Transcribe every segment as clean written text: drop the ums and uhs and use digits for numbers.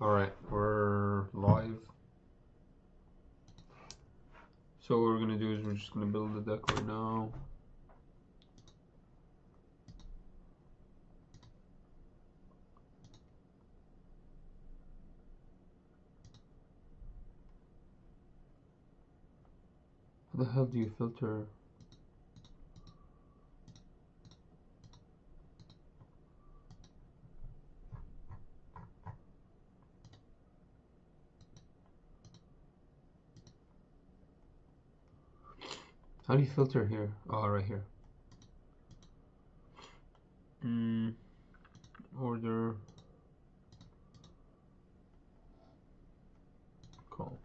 Alright, we're live. So what we're gonna do is we're just gonna build the deck right now. How the hell do you filter? How do you filter here? Oh, right here. Order. Call.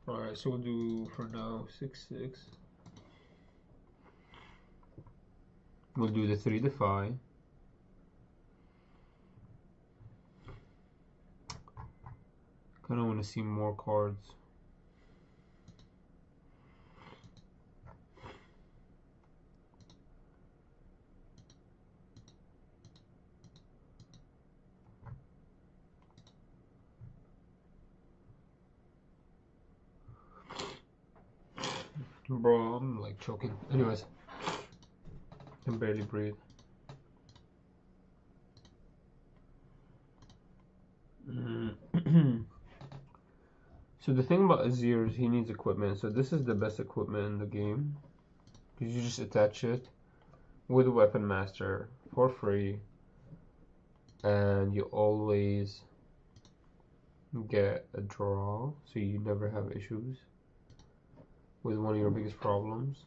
Alright, so we'll do for now 6/6. We'll do the 3 defy. Kinda wanna see more cards. Bro, I'm like choking. Anyways, I can barely breathe. So the thing about AZIR is he needs equipment. So this is the best equipment in the game. Because you just attach it with Weapon Master for free. And you always get a draw. So you never have issues with one of your biggest problems.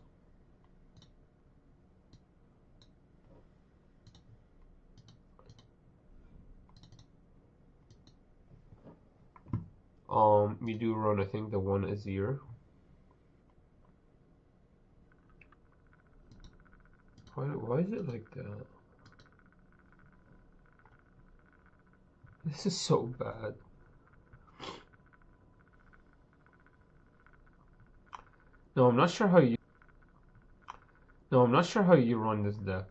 We do run, I think, the one AZIR. Why is it like that? This is so bad. No, I'm not sure how you run this deck.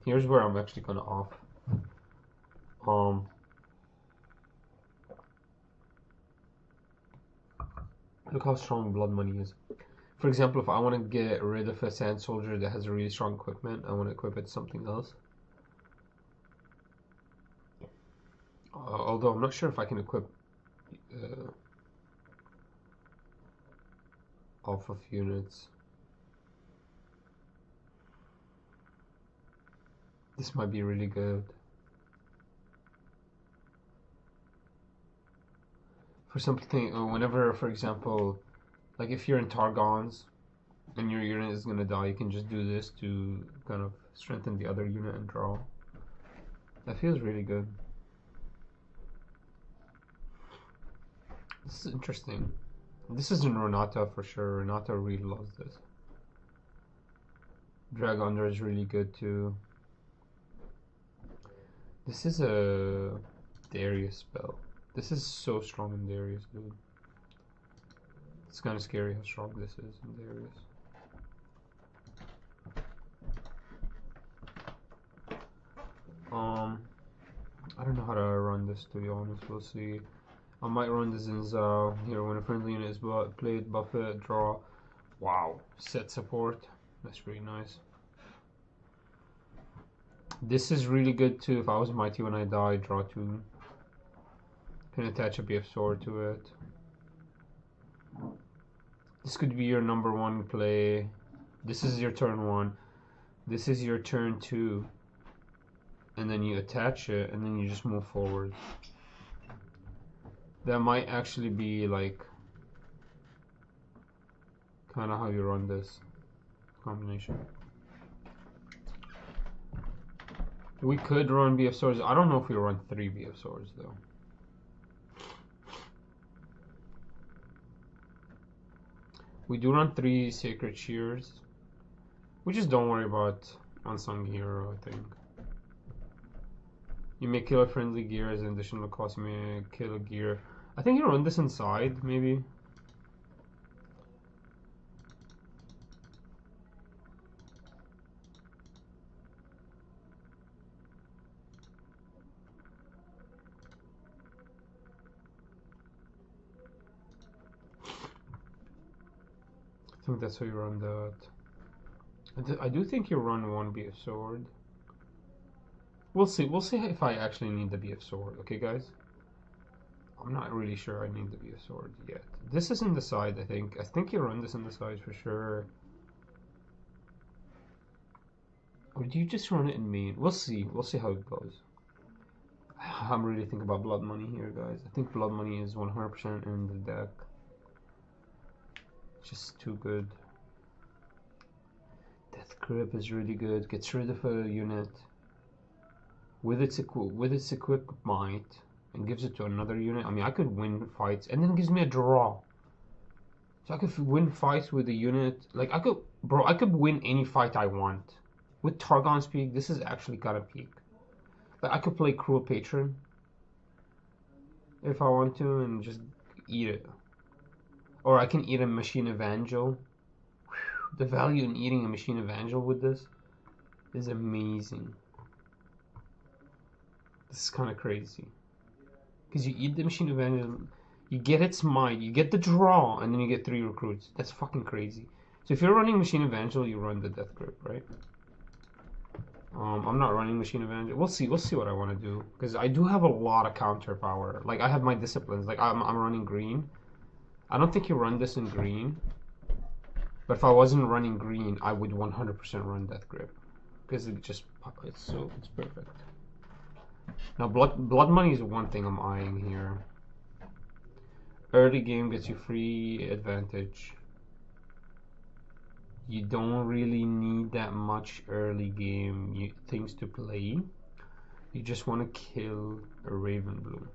Here's where I'm actually kinda off. Look how strong Blood Money is. For example, if I want to get rid of a Sand Soldier that has a really strong equipment, I want to equip it to something else. Although I'm not sure if I can equip off of units. This might be really good. For something, whenever, for example, like if you're in Targons and your unit is gonna die, you can just do this to kind of strengthen the other unit and draw. That feels really good. This is interesting. This is in Renata for sure. Renata really loves this. Drag Under is really good too. This is a Darius spell. This is so strong in Darius, dude. It's kind of scary how strong this is in Darius. I don't know how to run this, to be honest. We'll see. I might run this in Zao here. When a friendly unit is played, buff it, draw. Wow, set support. That's really nice. This is really good too. If I was mighty when I die, draw 2. Can attach a BF sword to it. This could be your number 1 play. This is your turn 1. This is your turn 2. And then you attach it, and then you just move forward. That might actually be like kind of how you run this combination. We could run BF swords. I don't know if we run 3 BF swords though. We do run 3 Sacred Shears. We just don't worry about Unsung Hero, I think. You may kill a friendly gear as an additional cost. You may kill a gear. I think you run this inside, maybe. think that's how you run that. I do think you run one BF sword. We'll see. We'll see if I actually need the BF sword. Okay, guys? I'm not really sure I need the BF sword yet. This is in the side, I think. I think you run this in the side for sure. Or do you just run it in main? We'll see. We'll see how it goes. I'm really thinking about blood money here, guys. I think blood money is 100% in the deck. Just too good. Death Grip is really good. Gets rid of a unit with its equipped might and gives it to another unit. I mean, I could win fights and then it gives me a draw. So I could win fights with a unit. Like I could win any fight I want. With Targon's Peak, this is actually kind of peak. Like I could play Cruel Patron if I want to and just eat it. Or I can eat a Machine Evangel. The value in eating a Machine Evangel with this is amazing. This is kind of crazy. Because you eat the Machine Evangel, you get its might, you get the draw, and then you get 3 recruits. That's fucking crazy. So if you're running Machine Evangel, you run the Death Grip, right? I'm not running Machine Evangel. We'll see what I want to do. Because I do have a lot of counter power. Like, I have my disciplines. Like, I'm running green. I don't think you run this in green. But if I wasn't running green, I would 100% run Death Grip. Because it's perfect. Now, blood money is one thing I'm eyeing here. Early game gets you free advantage. You don't really need that much early game things to play. You just want to kill a Raven Blue.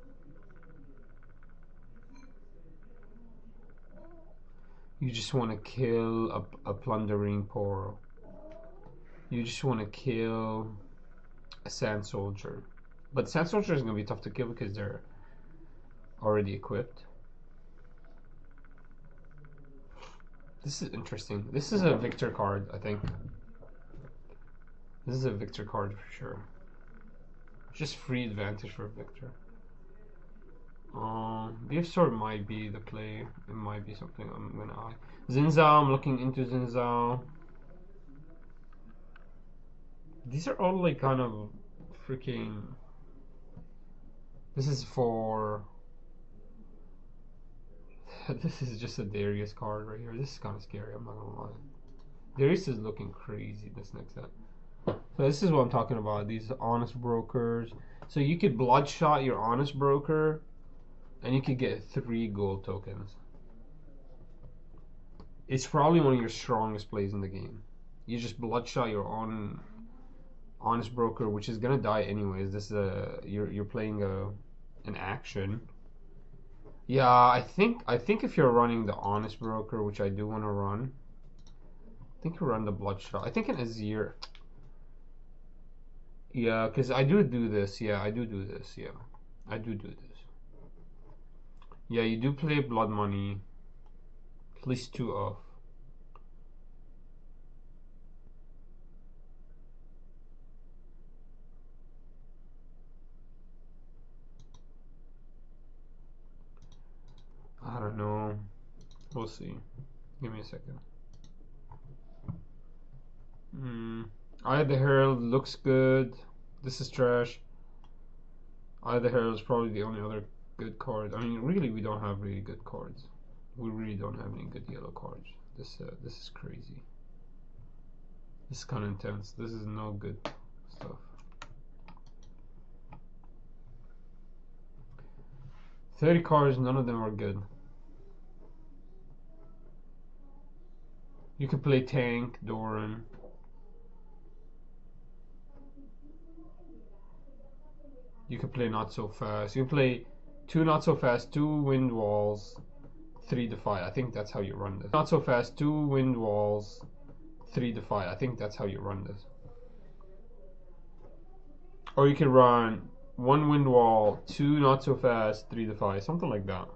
You just want to kill a Plundering Poro. You just want to kill a Sand Soldier. But Sand Soldier is going to be tough to kill because they're already equipped. This is interesting. This is a Victor card, I think. This is a Victor card for sure. Just free advantage for Victor. BF Sword might be the play. It might be something I'm gonna eye. Xin Zhao, I'm looking into Xin Zhao. These are all like kind of freaking... This is for... This is just a Darius card right here. This is kind of scary, I'm not gonna lie. Darius is looking crazy this next set. So this is what I'm talking about, these honest brokers. So you could bloodshot your honest broker and you could get 3 gold tokens. It's probably one of your strongest plays in the game. You just bloodshot your own honest broker, which is gonna die anyways. This is you're playing an action. Yeah, I think if you're running the honest broker, which I do want to run, I think you run the bloodshot. I think an AZIR. Yeah, because I do this. Yeah, I do this. Yeah, I do this. Yeah, you do play blood money. At least 2 off. I don't know. We'll see. Give me a second. Eye of the Herald looks good. This is trash. Eye of the Herald is probably the only other good card. I mean, really, we don't have really good cards. We really don't have any good yellow cards. This is crazy. This is kind of intense. This is no good stuff. 30 cards, none of them are good. You can play Tank, Doran. You can play Not So Fast. You can play 2 Not So Fast, 2 Wind Walls, 3 Defy. I think that's how you run this. Not So Fast, 2 Wind Walls, 3 Defy. I think that's how you run this. Or you can run 1 Wind Wall, 2 Not So Fast, 3 Defy. Something like that.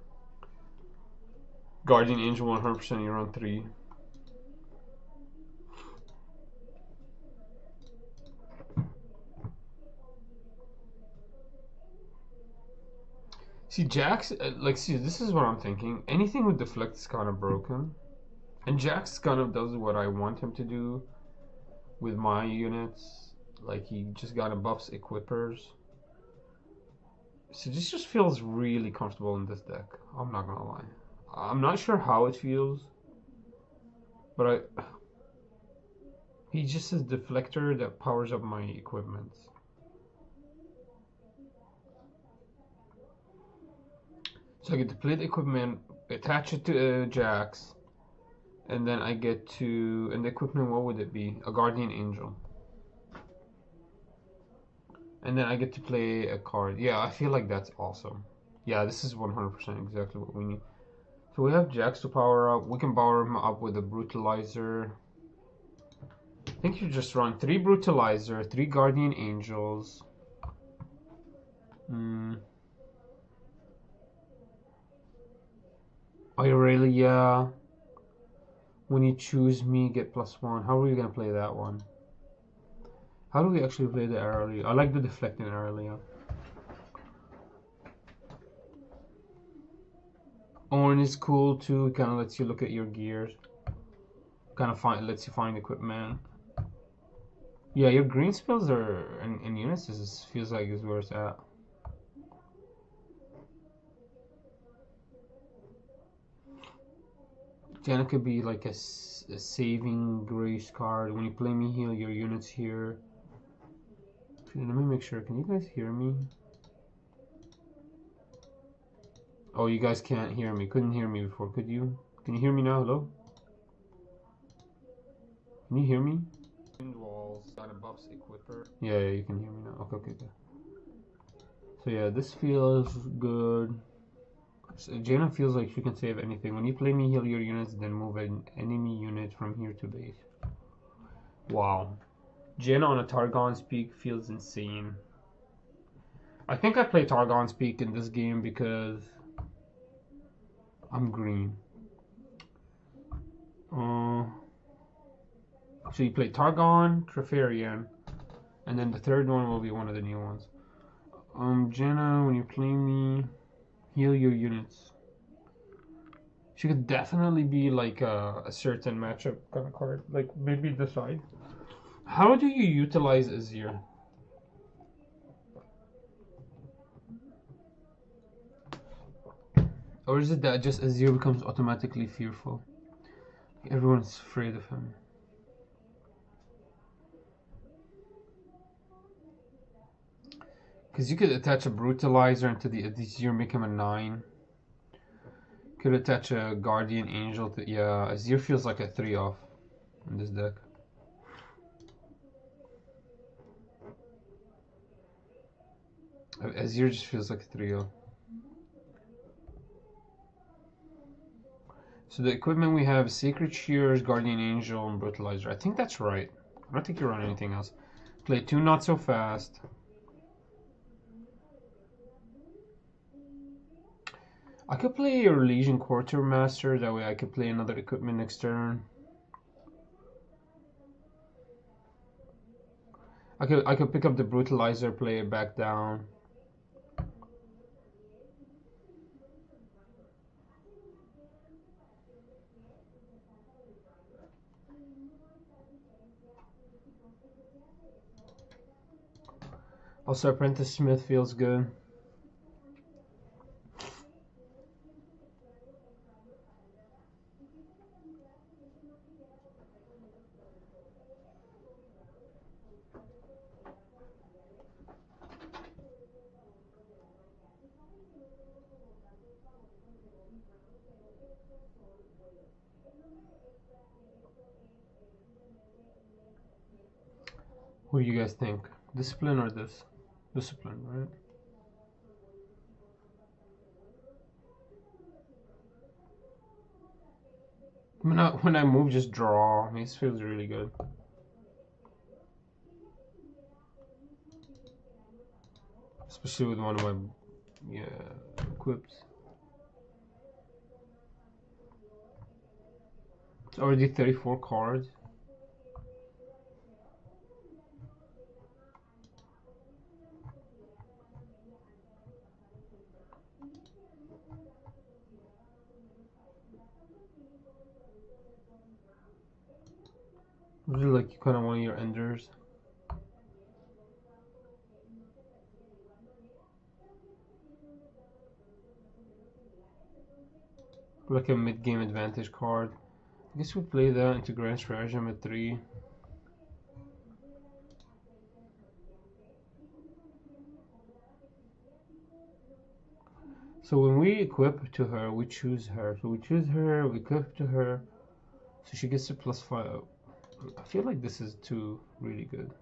Guardian Angel 100%, you run 3. See, Jax, like, see, this is what I'm thinking. Anything with Deflect is kind of broken. And Jax kind of does what I want him to do with my units. Like, he just got a buffs equippers. So this just feels really comfortable in this deck. I'm not gonna lie. I'm not sure how it feels, but he just has deflector that powers up my equipment. So I get to play the equipment, attach it to Jax, and then I get to, and the equipment, what would it be? A Guardian Angel. And then I get to play a card. Yeah, I feel like that's awesome. Yeah, this is 100% exactly what we need. So we have Jax to power up. We can power him up with a Brutalizer. I think you just run 3 Brutalizer, 3 Guardian Angels. Aurelia. When you choose me, get +1. How are we gonna play that one? How do we actually play the Aurelia? I like the deflecting Aurelia. Orange is cool too. Kind of lets you look at your gears. Kind of lets you find equipment. Yeah, your green spells are in units. This feels like is where it's at. Janet could be like a saving grace card. When you play me, heal your units here. Let me make sure. Can you guys hear me? Oh, you guys can't hear me. Couldn't hear me before, could you? Can you hear me now? Hello? Can you hear me? Walls, got a buffs equipper. Yeah, you can hear me now. Okay. So yeah, this feels good. So Jaina feels like she can save anything. When you play me, heal your units, then move an enemy unit from here to base. Wow. Jaina on a Targon's Peak feels insane. I think I play Targon's Peak in this game because I'm green. So you play Targon, Treferian, and then the third one will be one of the new ones. Jaina, when you play me, heal your units. She could definitely be like a certain matchup kind of card. Like maybe decide. How do you utilize AZIR? Or is it that just AZIR becomes automatically fearful? Everyone's afraid of him. Because you could attach a Brutalizer into the AZIR, make him a 9. Could attach a Guardian Angel to... Yeah, AZIR feels like a 3 off in this deck. AZIR just feels like a 3 off. So the equipment we have is Sacred Shears, Guardian Angel, and Brutalizer. I think that's right. I don't think you run anything else. Play 2 Not So Fast. I could play your Legion Quartermaster, that way I could play another equipment next turn. I could pick up the Brutalizer, play it back down. Also, Apprentice Smith feels good. What do you guys think? Discipline or this? Discipline, right? When I move, just draw. This feels really good. Especially with one of my equips. It's already 34 cards. Really, like you kind of want your enders. Like a mid-game advantage card. I guess we play that into Grand Stratagem at 3. So when we equip to her, we choose her. So we choose her, we equip to her, so she gets a +5. I feel like this is too really good.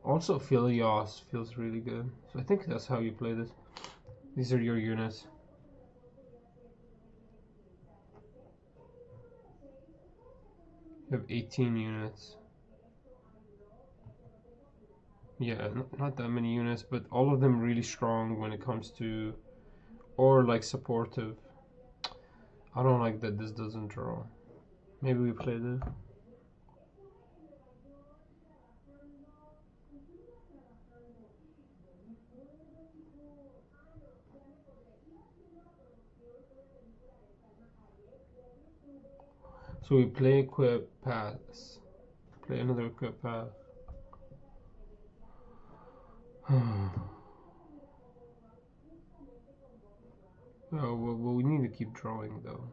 Also, Philios feels really good. So I think that's how you play this. These are your units. You have 18 units. Yeah, not that many units, but all of them really strong when it comes to, or like supportive. I don't like that this doesn't draw. Maybe we play this. So we play equip pass. Play another equip pass. Oh, well, we need to keep drawing though.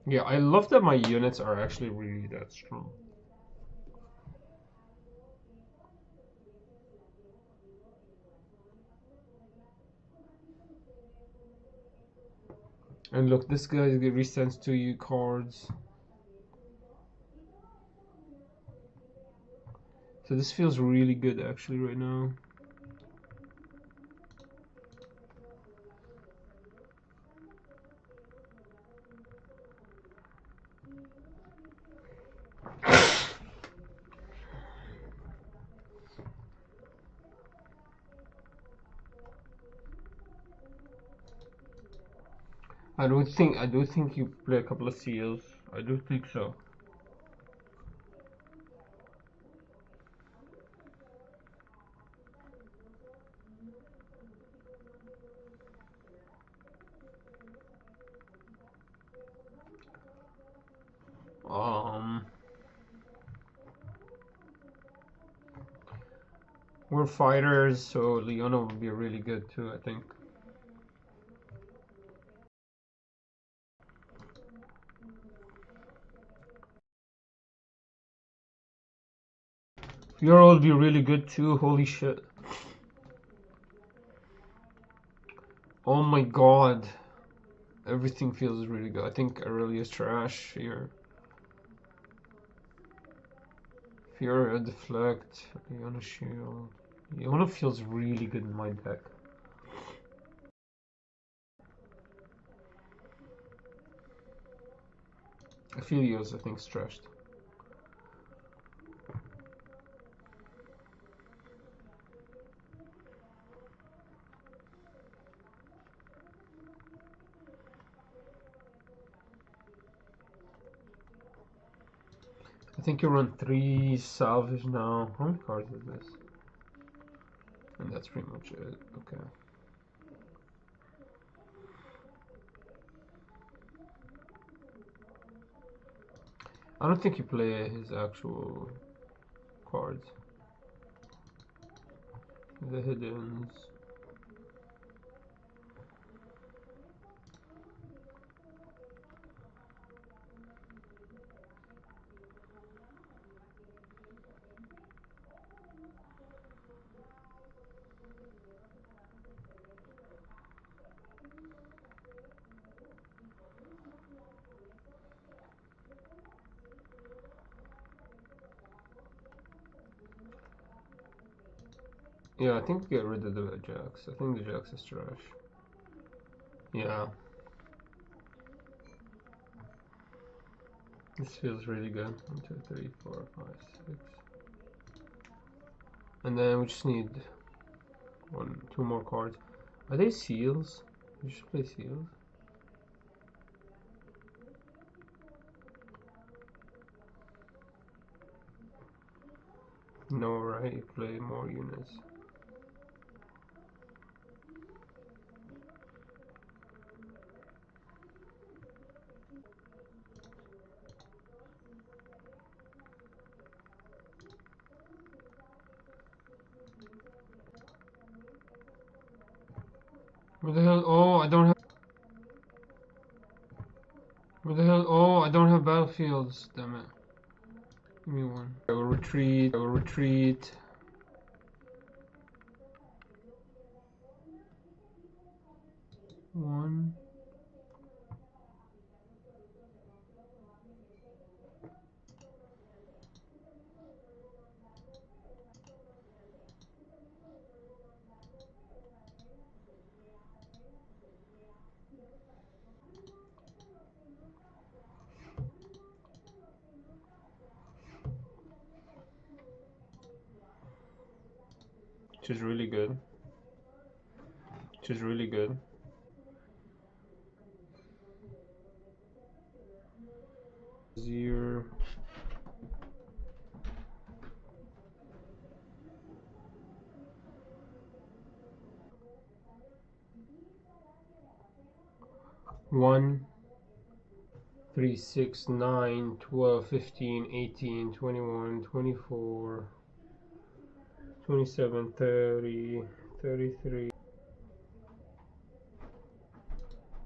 Yeah, I love that my units are actually really that strong. And look, this guy resends to you cards. So this feels really good actually right now. I do think you play a couple of seals. I do think so. Um, we're fighters, so Leona would be really good too, I think. Fiora would be really good too, holy shit. Oh my god. Everything feels really good. I think Aurelia's trash here. Fiora deflect, Leona shield. Leona feels really good in my deck. Aphelios, I think, is trashed. I think you run 3 salvage now. How many cards is this? And that's pretty much it. Okay. I don't think you play his actual cards. The hiddens. Yeah, I think get rid of the Jax. I think the Jax is trash. Yeah. This feels really good. 1, 2, 3, 4, 5, 6. And then we just need 2 more cards. Are they seals? You should play seals. No, right? You play more units. Where the hell? Oh, I don't have. Where the hell? Oh, I don't have battlefields. Damn it. Give me one. I will retreat. I will retreat. One. Which is really good. Which is really good. AZIR. One. 3, 6, 9, 12, 15, 18, 21, 24, 27, 30, 33.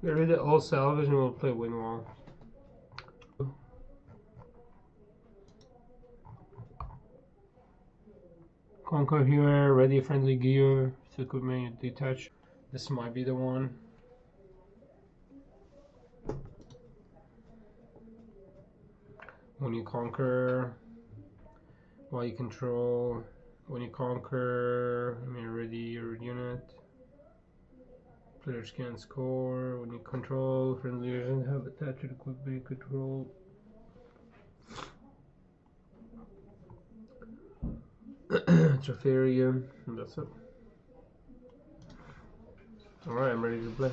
Get rid of all salvage and we'll play Windwall. Conquer here, ready friendly gear, equipment detach. This might be the one. When you conquer, while you control, when you conquer, ready your unit. Players can score. When you control, friendly doesn't have attached equipment control. Tropharium, and that's it. Alright, I'm ready to play.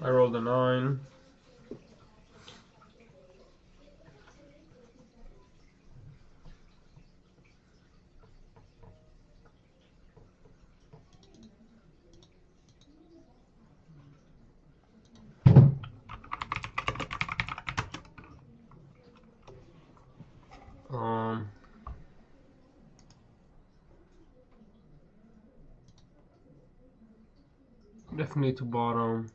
I rolled a 9. Definitely to bottom.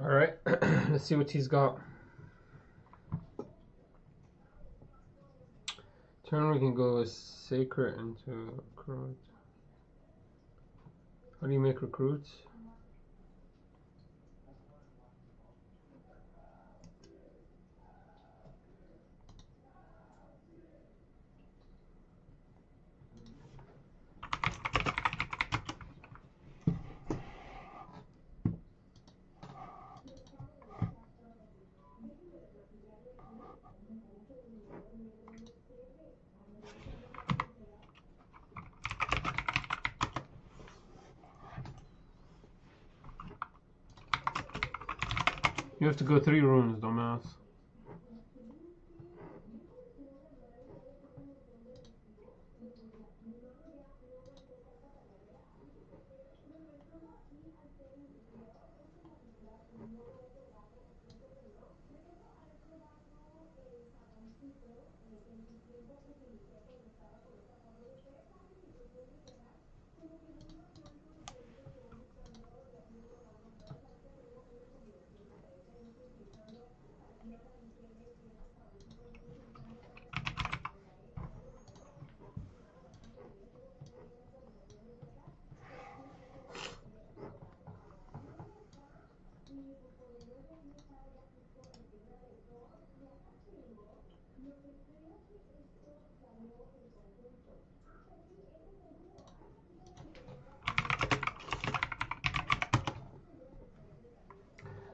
Alright, let's see what he's got. Turn we can go with Sacred into Recruit. How do you make recruits? You have to go 3 rooms, dumbass.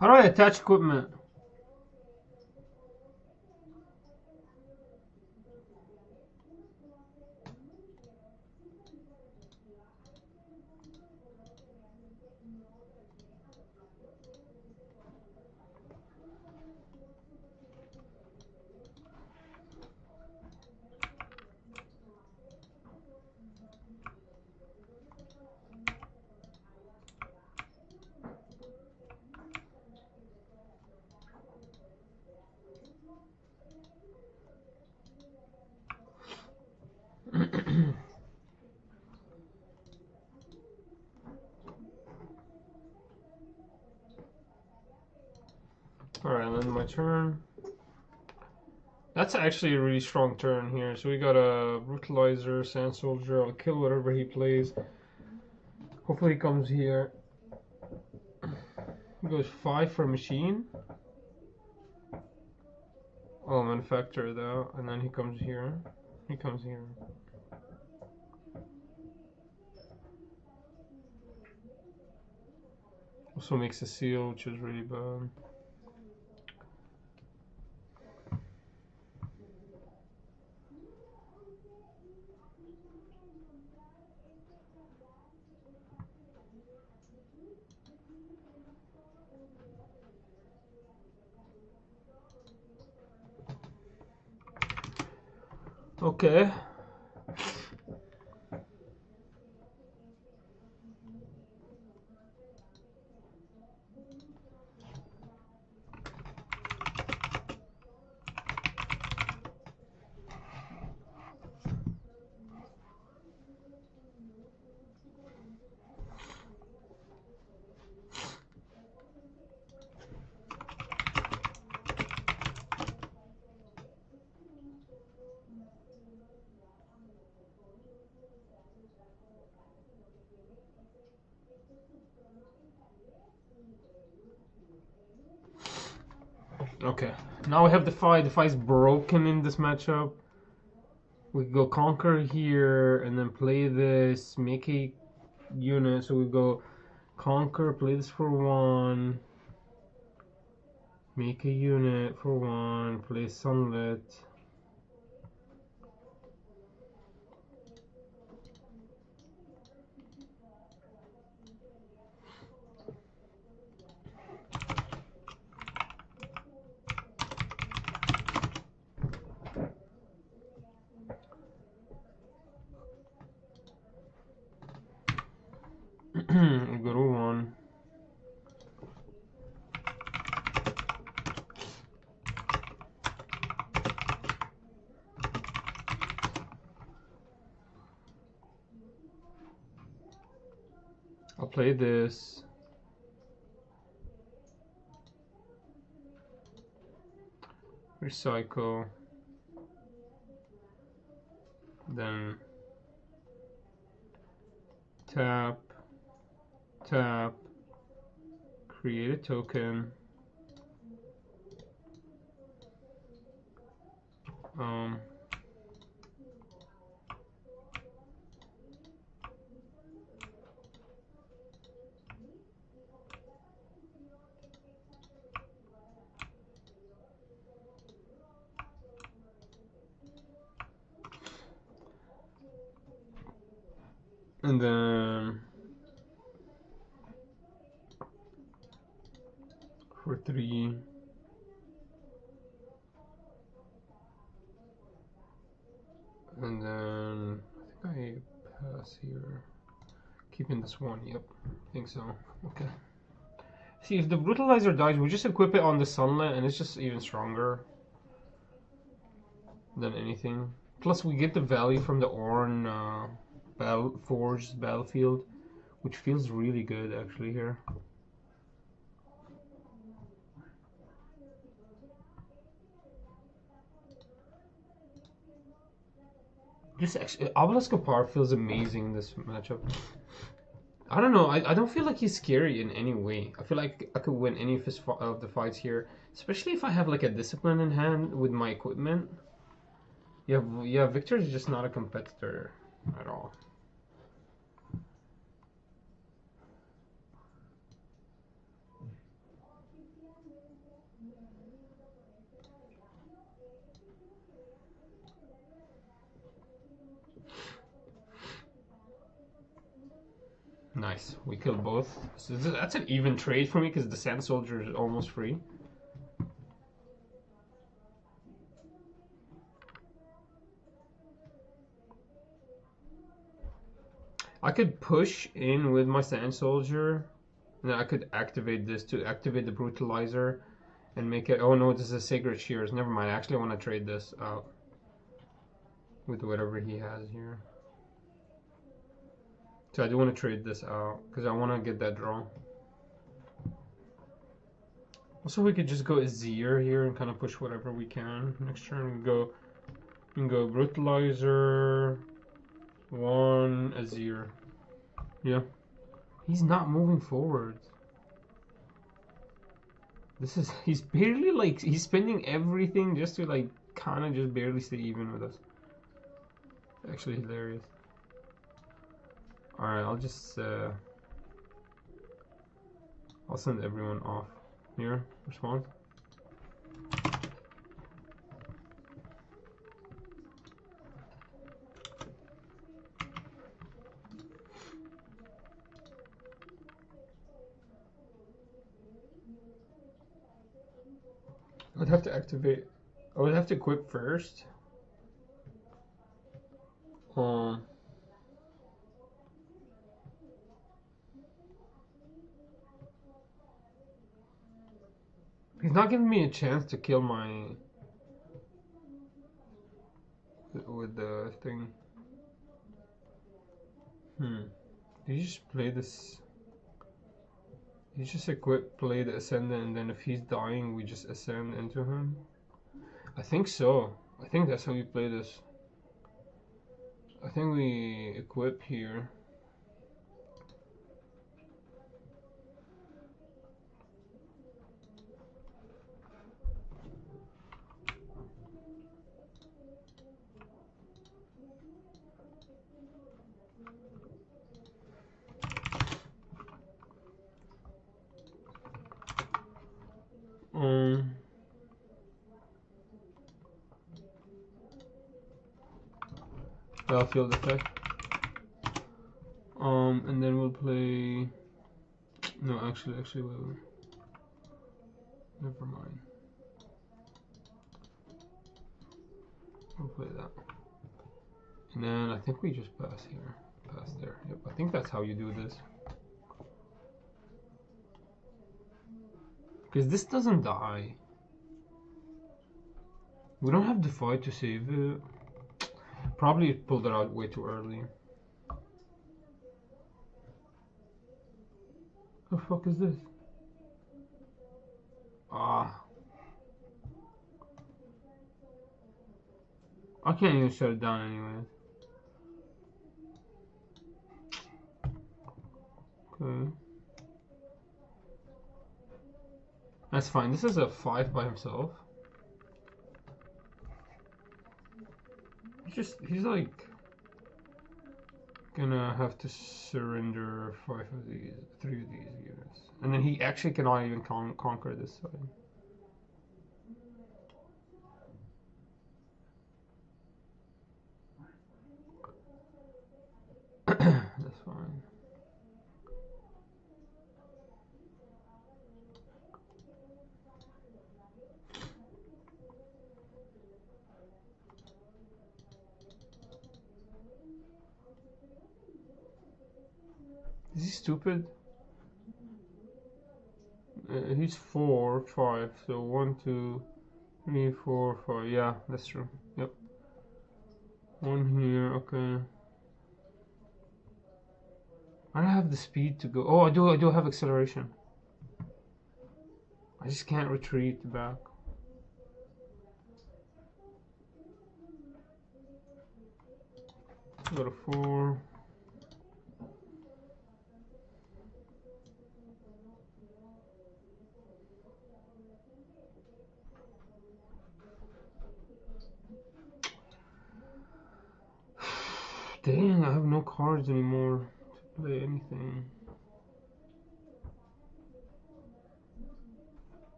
How do I attach equipment? Alright, then my turn. That's actually a really strong turn here. So we got a Brutalizer, Sand Soldier. I'll kill whatever he plays. Hopefully he comes here. He goes 5 for Machine. Oh, Manufacturer though. And then he comes here. He comes here. Also makes a seal, which is really bad. Okay. Okay. Now we have the fight. The fight's broken in this matchup. We go Conquer here and then play this, make a unit. So we go Conquer, play this for 1. Make a unit for 1, play Sunlit. We go to 1. I'll play this. Recycle. Then tap, tap, create a token. And then for 3. And then I think I pass here. Keeping this one, yep. I think so. Okay. See, if the brutalizer dies, we just equip it on the sunlit and it's just even stronger than anything. Plus we get the value from the Ornn Forged battlefield, which feels really good actually here. Just actually, Obelisk of Power feels amazing in this matchup. I don't know, I don't feel like he's scary in any way. I feel like I could win any of of the fights here, especially if I have like a discipline in hand with my equipment. Yeah, Victor is just not a competitor at all. Nice, we killed both. So that's an even trade for me because the Sand Soldier is almost free. I could push in with my Sand Soldier, and then I could activate this to activate the Brutalizer and make it. Oh no, this is a Sacred Shears. Never mind. I actually want to trade this out with whatever he has here. So I do want to trade this out because I want to get that draw. Also, we could just go AZIR here and kind of push whatever we can. Next turn, we can go Brutalizer, 1 AZIR. Yeah, he's not moving forward. He's barely like, he's spending everything just to like kind of just barely stay even with us. Actually hilarious. Alright, I'll just I'll send everyone off here. Respond. I'd have to activate. I would have to equip first. He's not giving me a chance to kill my with the thing. Did you just play this? You just equip, play the Ascendant, and then if he's dying, we just ascend into him? I think so. I think that's how we play this. I think we equip here. Battlefield effect. And then we'll play. No, actually, we'll. Never mind. We'll play that. And then I think we just pass here. Pass there. Yep, I think that's how you do this. Because this doesn't die. We don't have Defy to save it. Probably pulled it out way too early. The fuck is this? Ah. I can't even shut it down anyways. Okay. That's fine. This is a 5 by himself. He's like gonna have to surrender 3 of these units. And then he actually cannot even conquer this side. That's fine. Is he stupid? He's 4, 5. So 1, 2, 3, 4, 5. Yeah, that's true. Yep. 1 here. Okay. I don't have the speed to go. Oh, I do. I do have acceleration. I just can't retreat back. Go to 4. Dang, I have no cards anymore to play anything.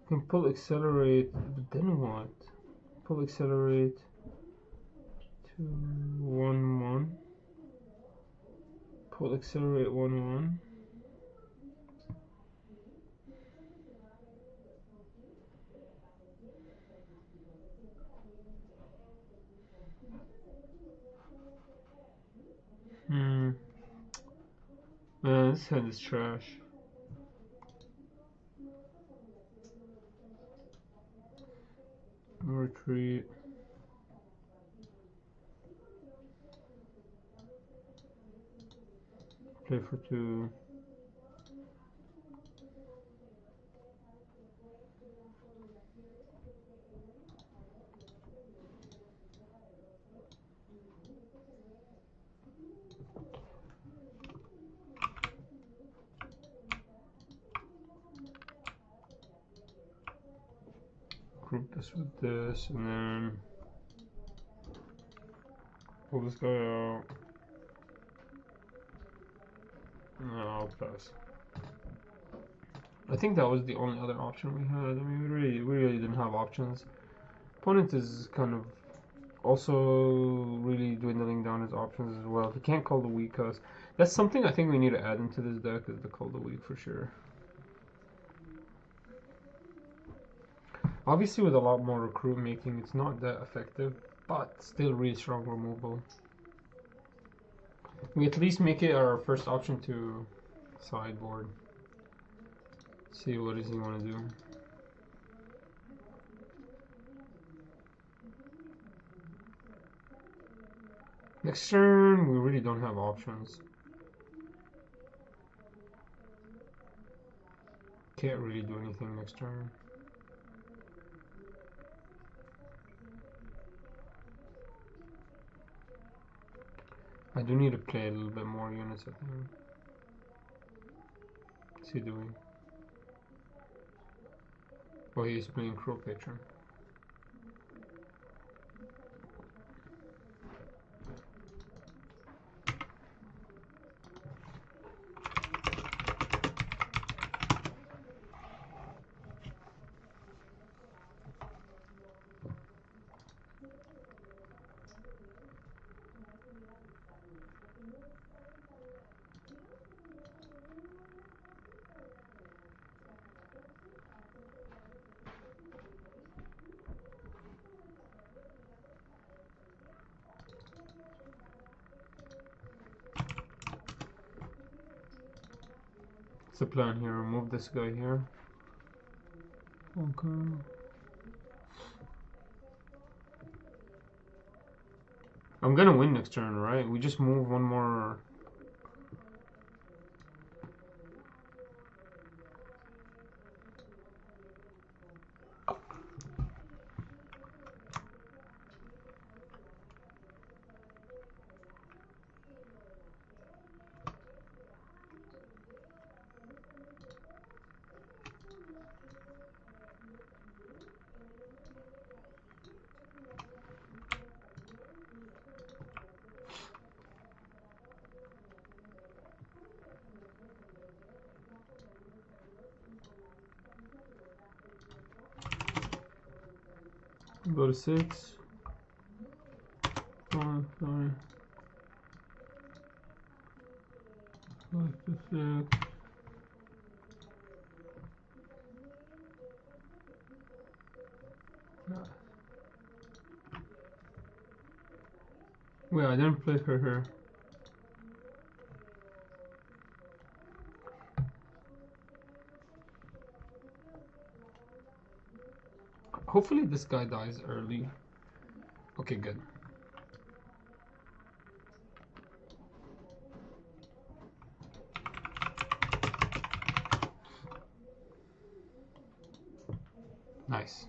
I can pull accelerate, but then what? Pull accelerate to 1, 1. Pull accelerate 1, 1. Man, this hand is trash. Retreat. Play for 2. Group this with this, and then pull this guy out. No, I'll pass. I think that was the only other option we had. I mean, we really didn't have options. Opponent is kind of also really dwindling down his options as well. He can't call the weak us. That's something I think we need to add into this deck, is the call the weak for sure. Obviously with a lot more recruit making, it's not that effective, but still really strong removal. We at least make it our first option to sideboard. See what does he want to do. Next turn, we really don't have options. Can't really do anything next turn. I do need to play a little bit more units, I think. What's he doing? Oh, he's playing Crow Patron. What's the plan here? Remove this guy here. Okay. I'm gonna win next turn, right? We just move one more. Go to 6. 5, 5. 5 to 6. Wait, I didn't play her here. Hopefully this guy dies early. Okay, good. Nice.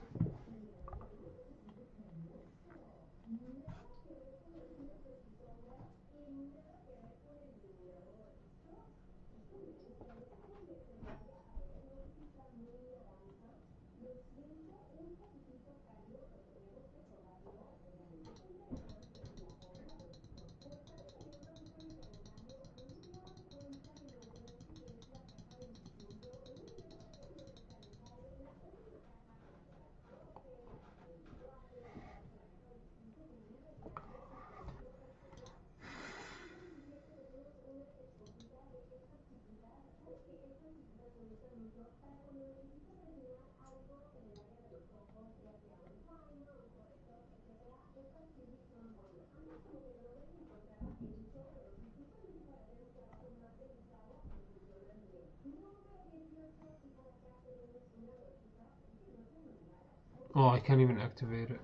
Oh, I can't even activate it.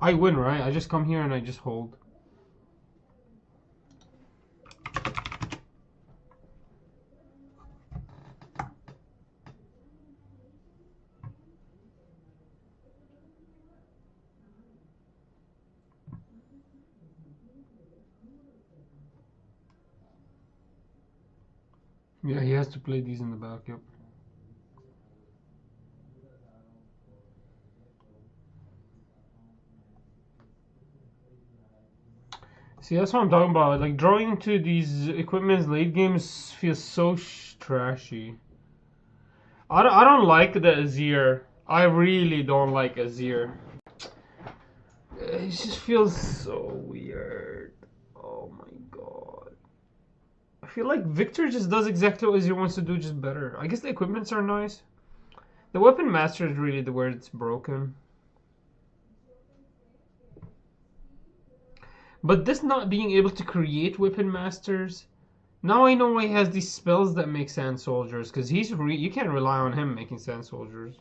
I win, right? I just come here and I just hold. Yeah, he has to play these in the back, yep. See, that's what I'm talking about. Like, drawing to these equipments late games feels so trashy. I don't like the AZIR. I really don't like AZIR. It just feels so weird. Oh my god. I feel like Victor just does exactly what AZIR wants to do, just better. I guess the equipments are nice. The Weapon Master is really the where it's broken. But this not being able to create Weapon Masters, now I know why he has these spells that make Sand Soldiers, because you can't rely on him making Sand Soldiers.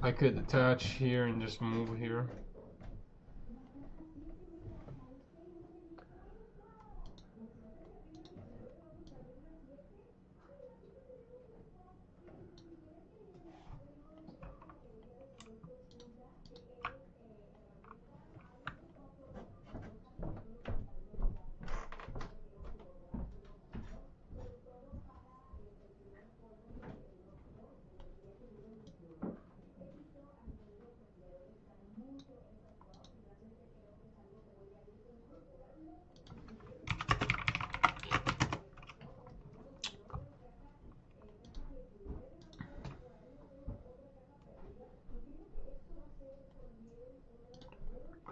I could attach here and just move here.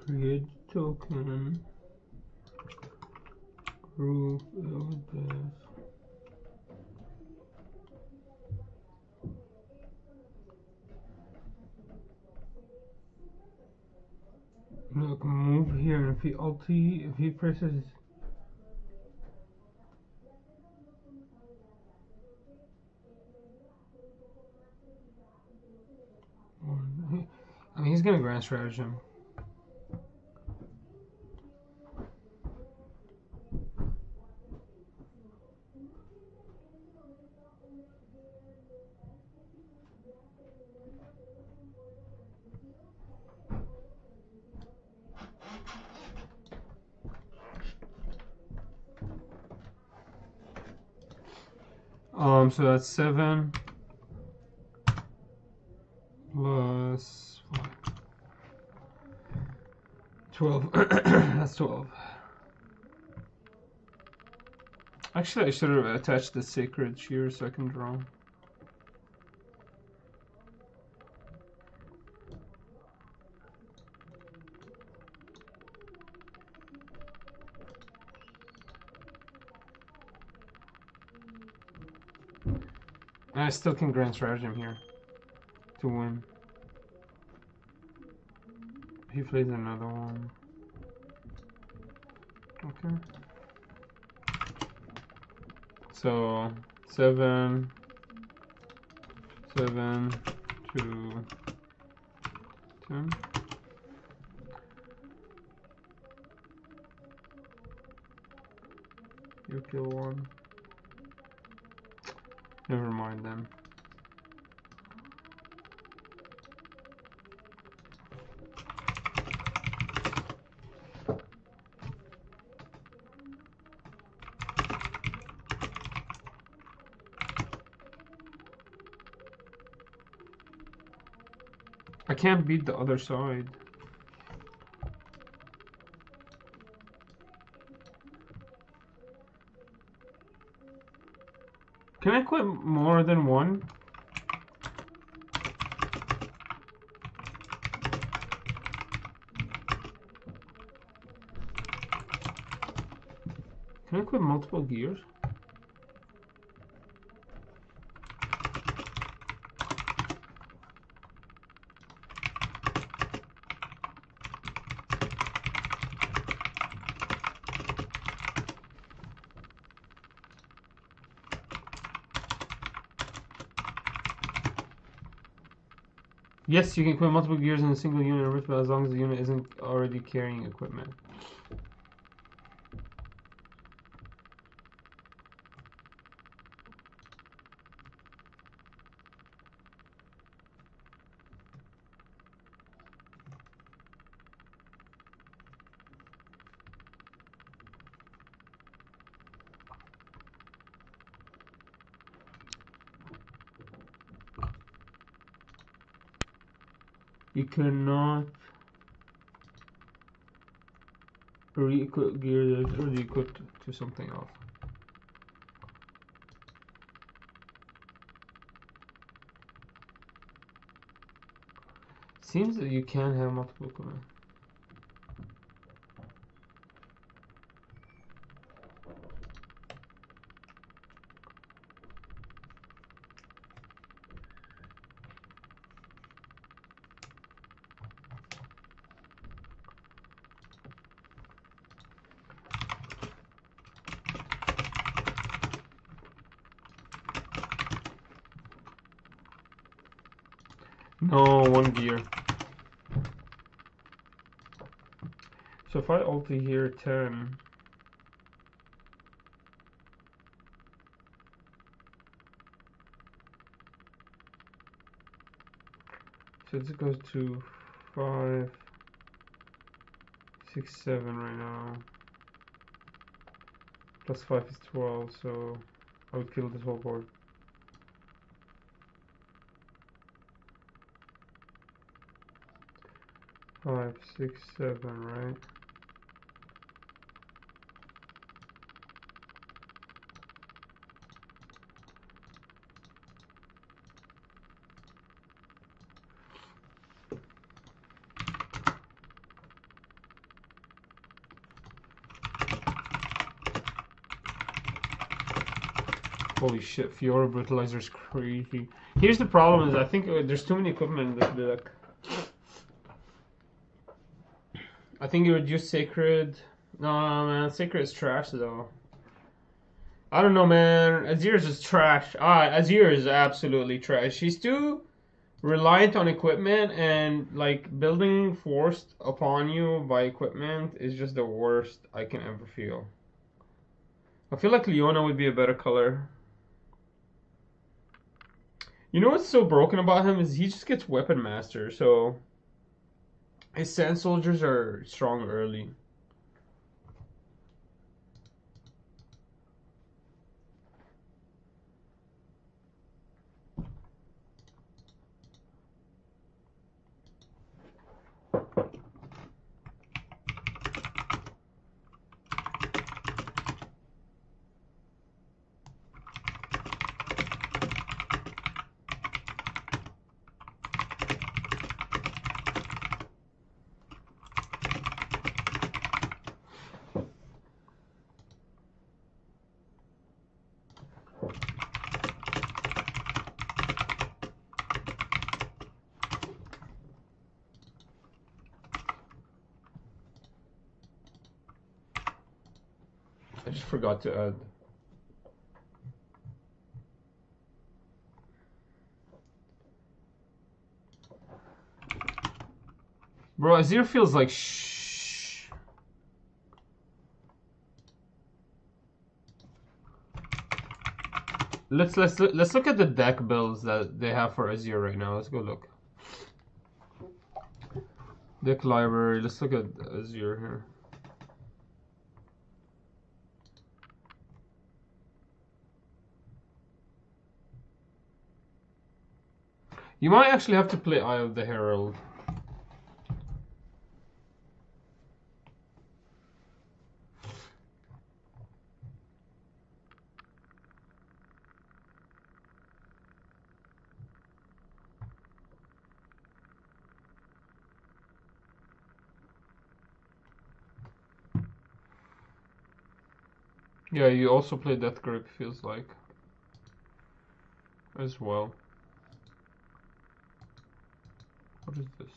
Create token. Proof evidence. Look, move here, and if he presses. I mean, he's gonna grand strategy him. So that's 7 plus 5. 12. That's 12. Actually, I should have attached the sacred shear so I can draw. And I still can Grand Stratagem here to win. He plays another one. Okay. So 7, 7 to 10. You kill one. Never mind then. I can't beat the other side. Can I quit more than one? Can I quit multiple gears? Yes, you can quit multiple gears in a single unit of Riftbound as long as the unit isn't already carrying equipment. You cannot re-equip gear that is already equipped to something else. Seems that you can have multiple equipment. No, one gear. So if I alter here 10, so this goes to 5, 6, 7 right now. Plus 5 is 12, so I would kill this whole board. Five, 6, 7, right? Holy shit, Fiora Brutalizer is crazy. Here's the problem: is I think there's too many equipment in this deck. I think you reduce Sacred. No, man, Sacred is trash though. I don't know, man. AZIR is just trash. AZIR is absolutely trash. She's too reliant on equipment, and like building forced upon you by equipment is just the worst I can ever feel. I feel like Leona would be a better color. You know what's so broken about him is he just gets Weapon Master, so his Sand Soldiers are strong early. forgot to add. Bro, AZIR feels like shh. Let's look at the deck builds that they have for AZIR right now. Let's go look. Deck library. Let's look at AZIR here. You might actually have to play Eye of the Herald. Yeah, you also play Death Grip, feels like. As well. What is this?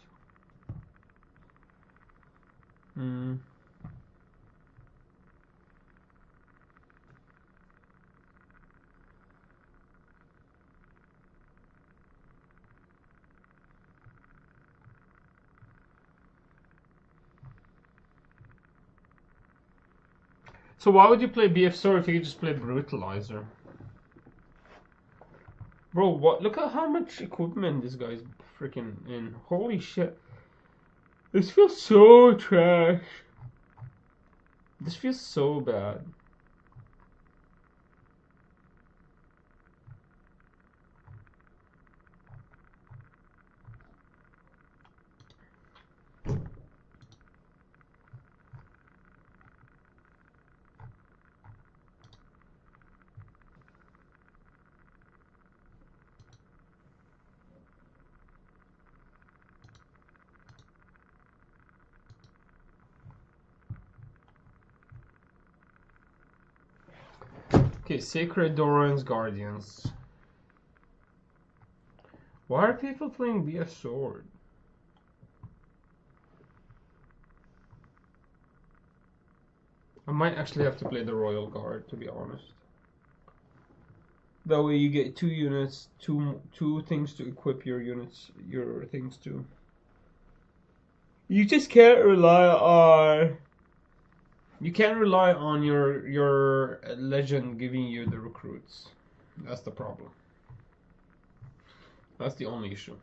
So why would you play BF Sword if you could just play Brutalizer? Bro, what? Look at how much equipment this guy's freaking in. Holy shit. This feels so trash. This feels so bad. Okay, Sacred Doran's Guardians. Why are people playing BF Sword? I might actually have to play the Royal Guard, to be honest. That way you get 2 units, two things to equip your units, your things to. You just can't rely on. You can't rely on your legend giving you the recruits. That's the problem. That's the only issue.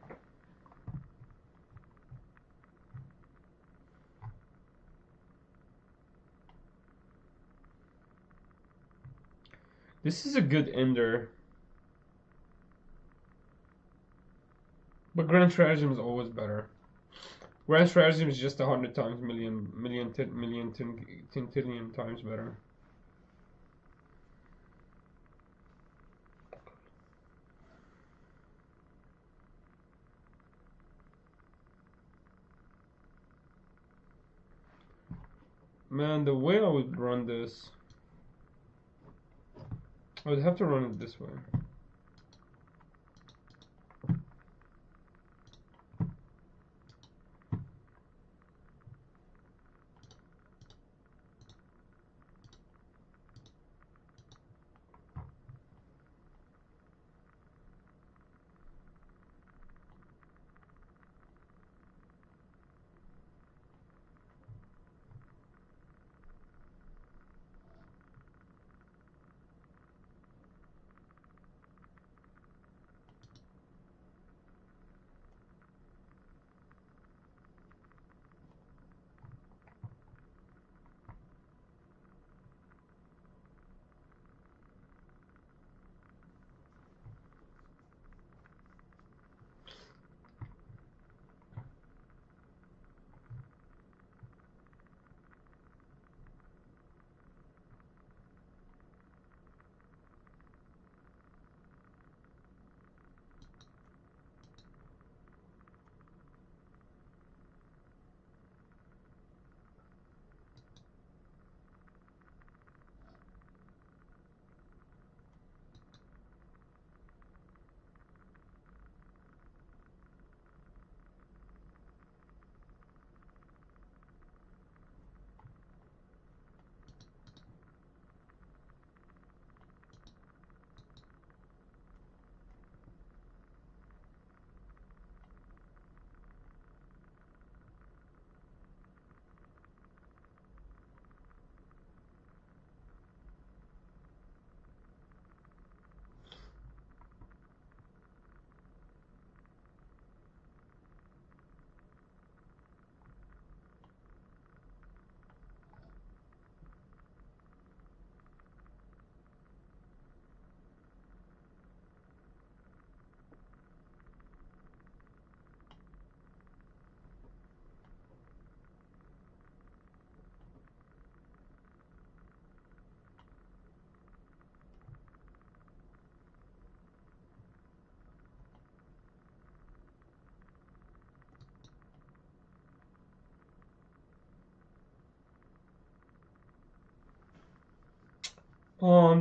This is a good ender. But Grand Stratagem is always better. Grand Stratagem is just 100 times million tintillion times better. Man, the way I would run this, I would have to run it this way.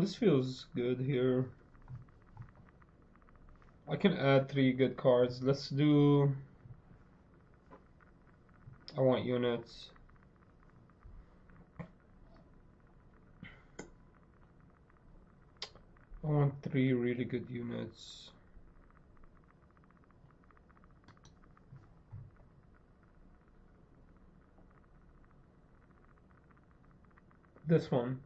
This feels good here. I can add 3 good cards. Let's do... I want units. I want 3 really good units. This one.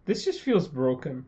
This just feels broken.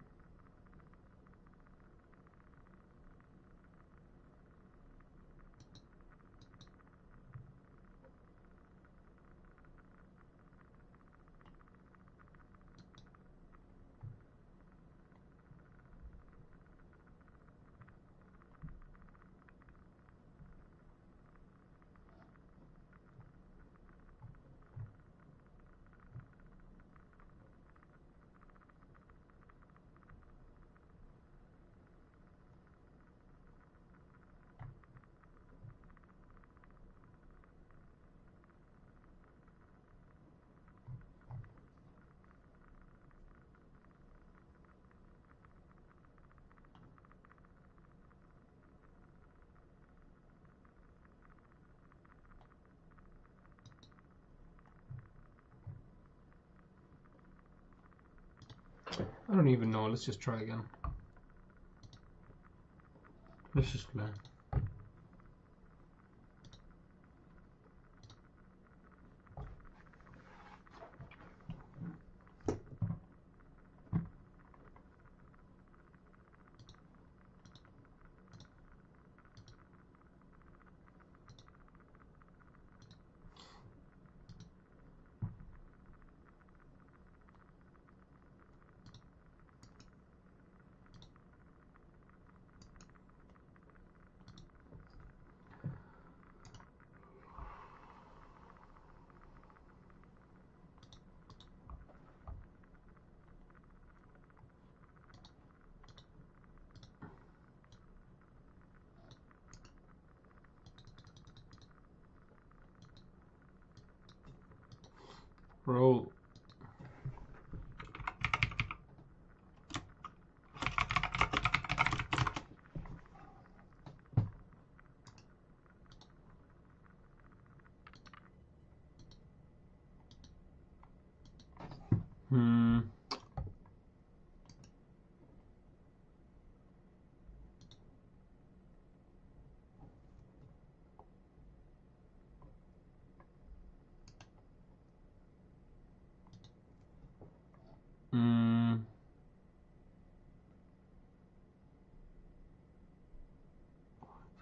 I don't even know. Let's just try again. Let's just play. Roll.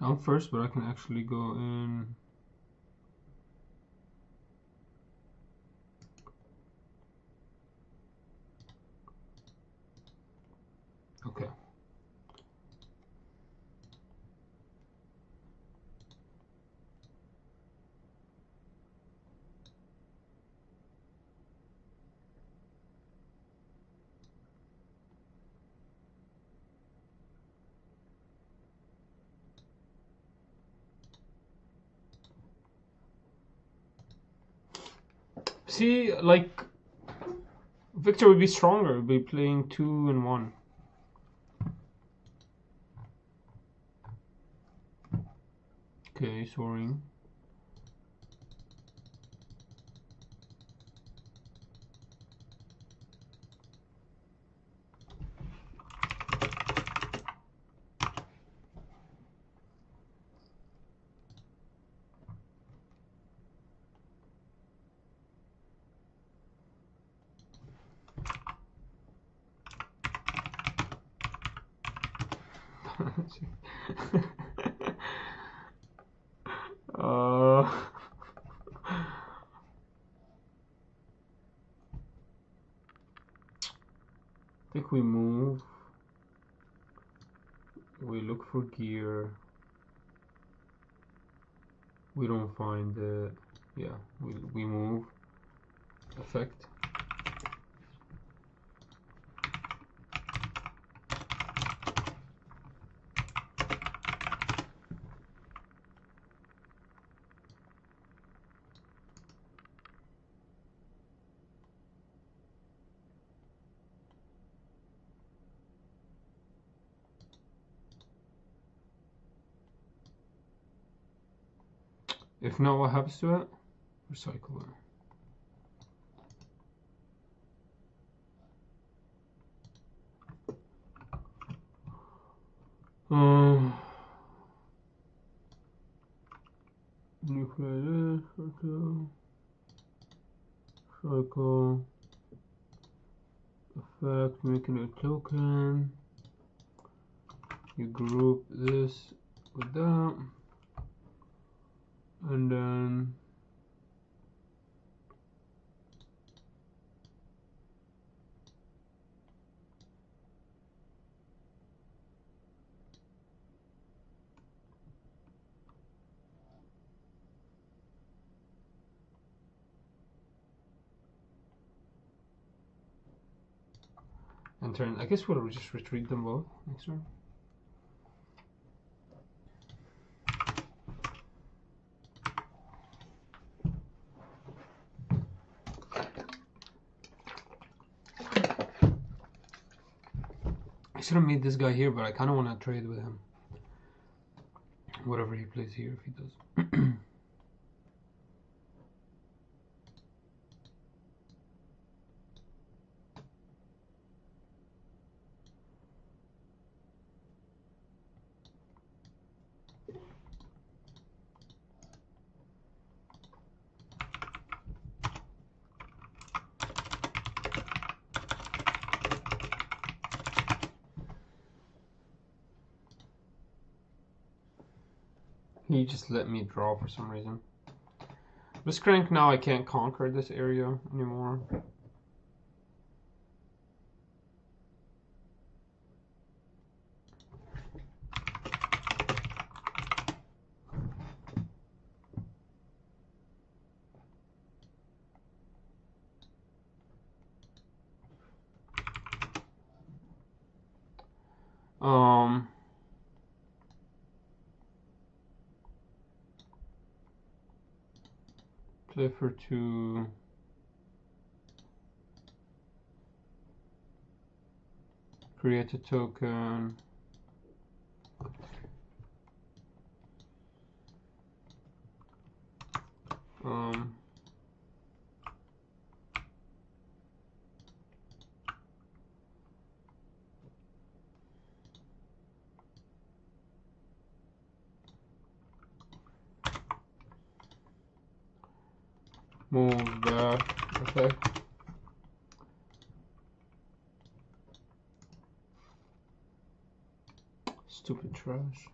So I'm first, but I can actually go in. Okay. See, like, Victor would be stronger. Would be playing 2 and 1. Okay, soaring. I think we move. We look for gear. We don't find it. Yeah, we move. Effect. If not, what happens to it? Recycle it. Nuclear cycle, effect, making a token. You group this with that, and then and turn. I guess we'll just retreat them both next turn. I should have made this guy here, but I kind of want to trade with him. Whatever he plays here, if he does. He just let me draw for some reason. This crank now I can't conquer this area anymore. Play for 2. Create a token. Move back. Effect. Stupid trash.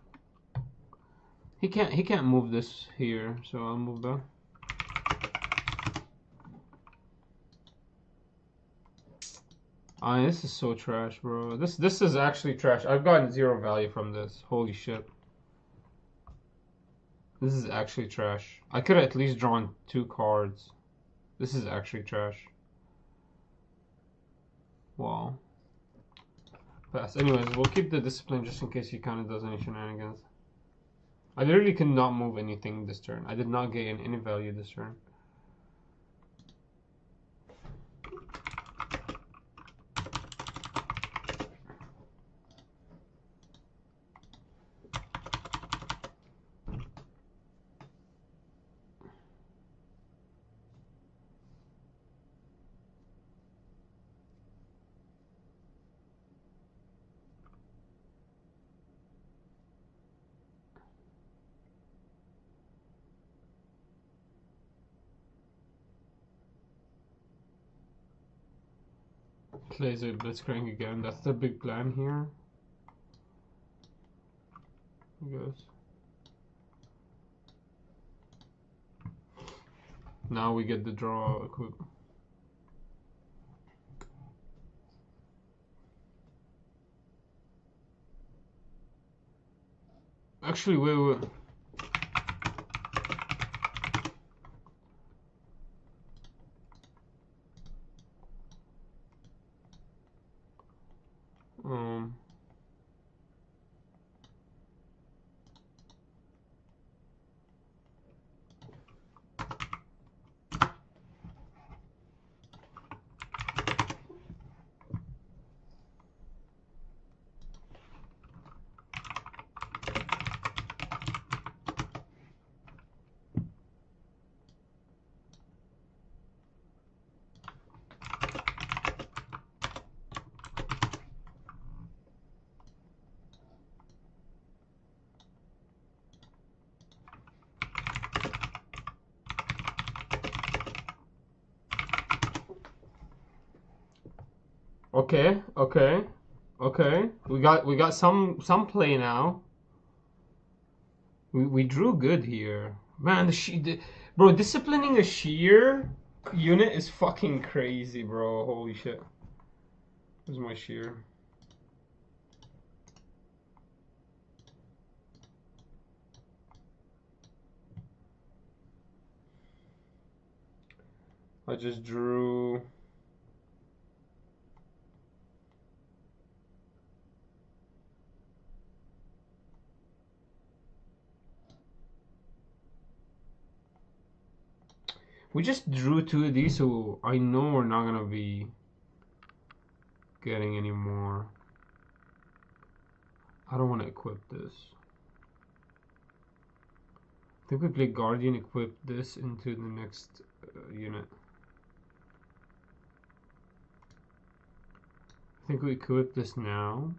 He can't move this here, so I'll move that. This is so trash, bro. This is actually trash. I've gotten 0 value from this. Holy shit. This is actually trash. I could have at least drawn 2 cards. This is actually trash. Wow. Pass. Anyways, we'll keep the discipline just in case he kind of does any shenanigans. I literally could not move anything this turn. I did not gain any value this turn. Plays a Blitzcrank again. That's the big plan here. I guess. Now we get the draw equip. Actually, wait. Okay. We got some play now. We drew good here. Man, bro, disciplining a shear unit is fucking crazy, bro. Holy shit. Where's my shear? I just drew. We just drew 2 of these, so I know we're not gonna be getting any more. I don't want to equip this. I think we play Guardian, equip this into the next unit. I think we equip this now.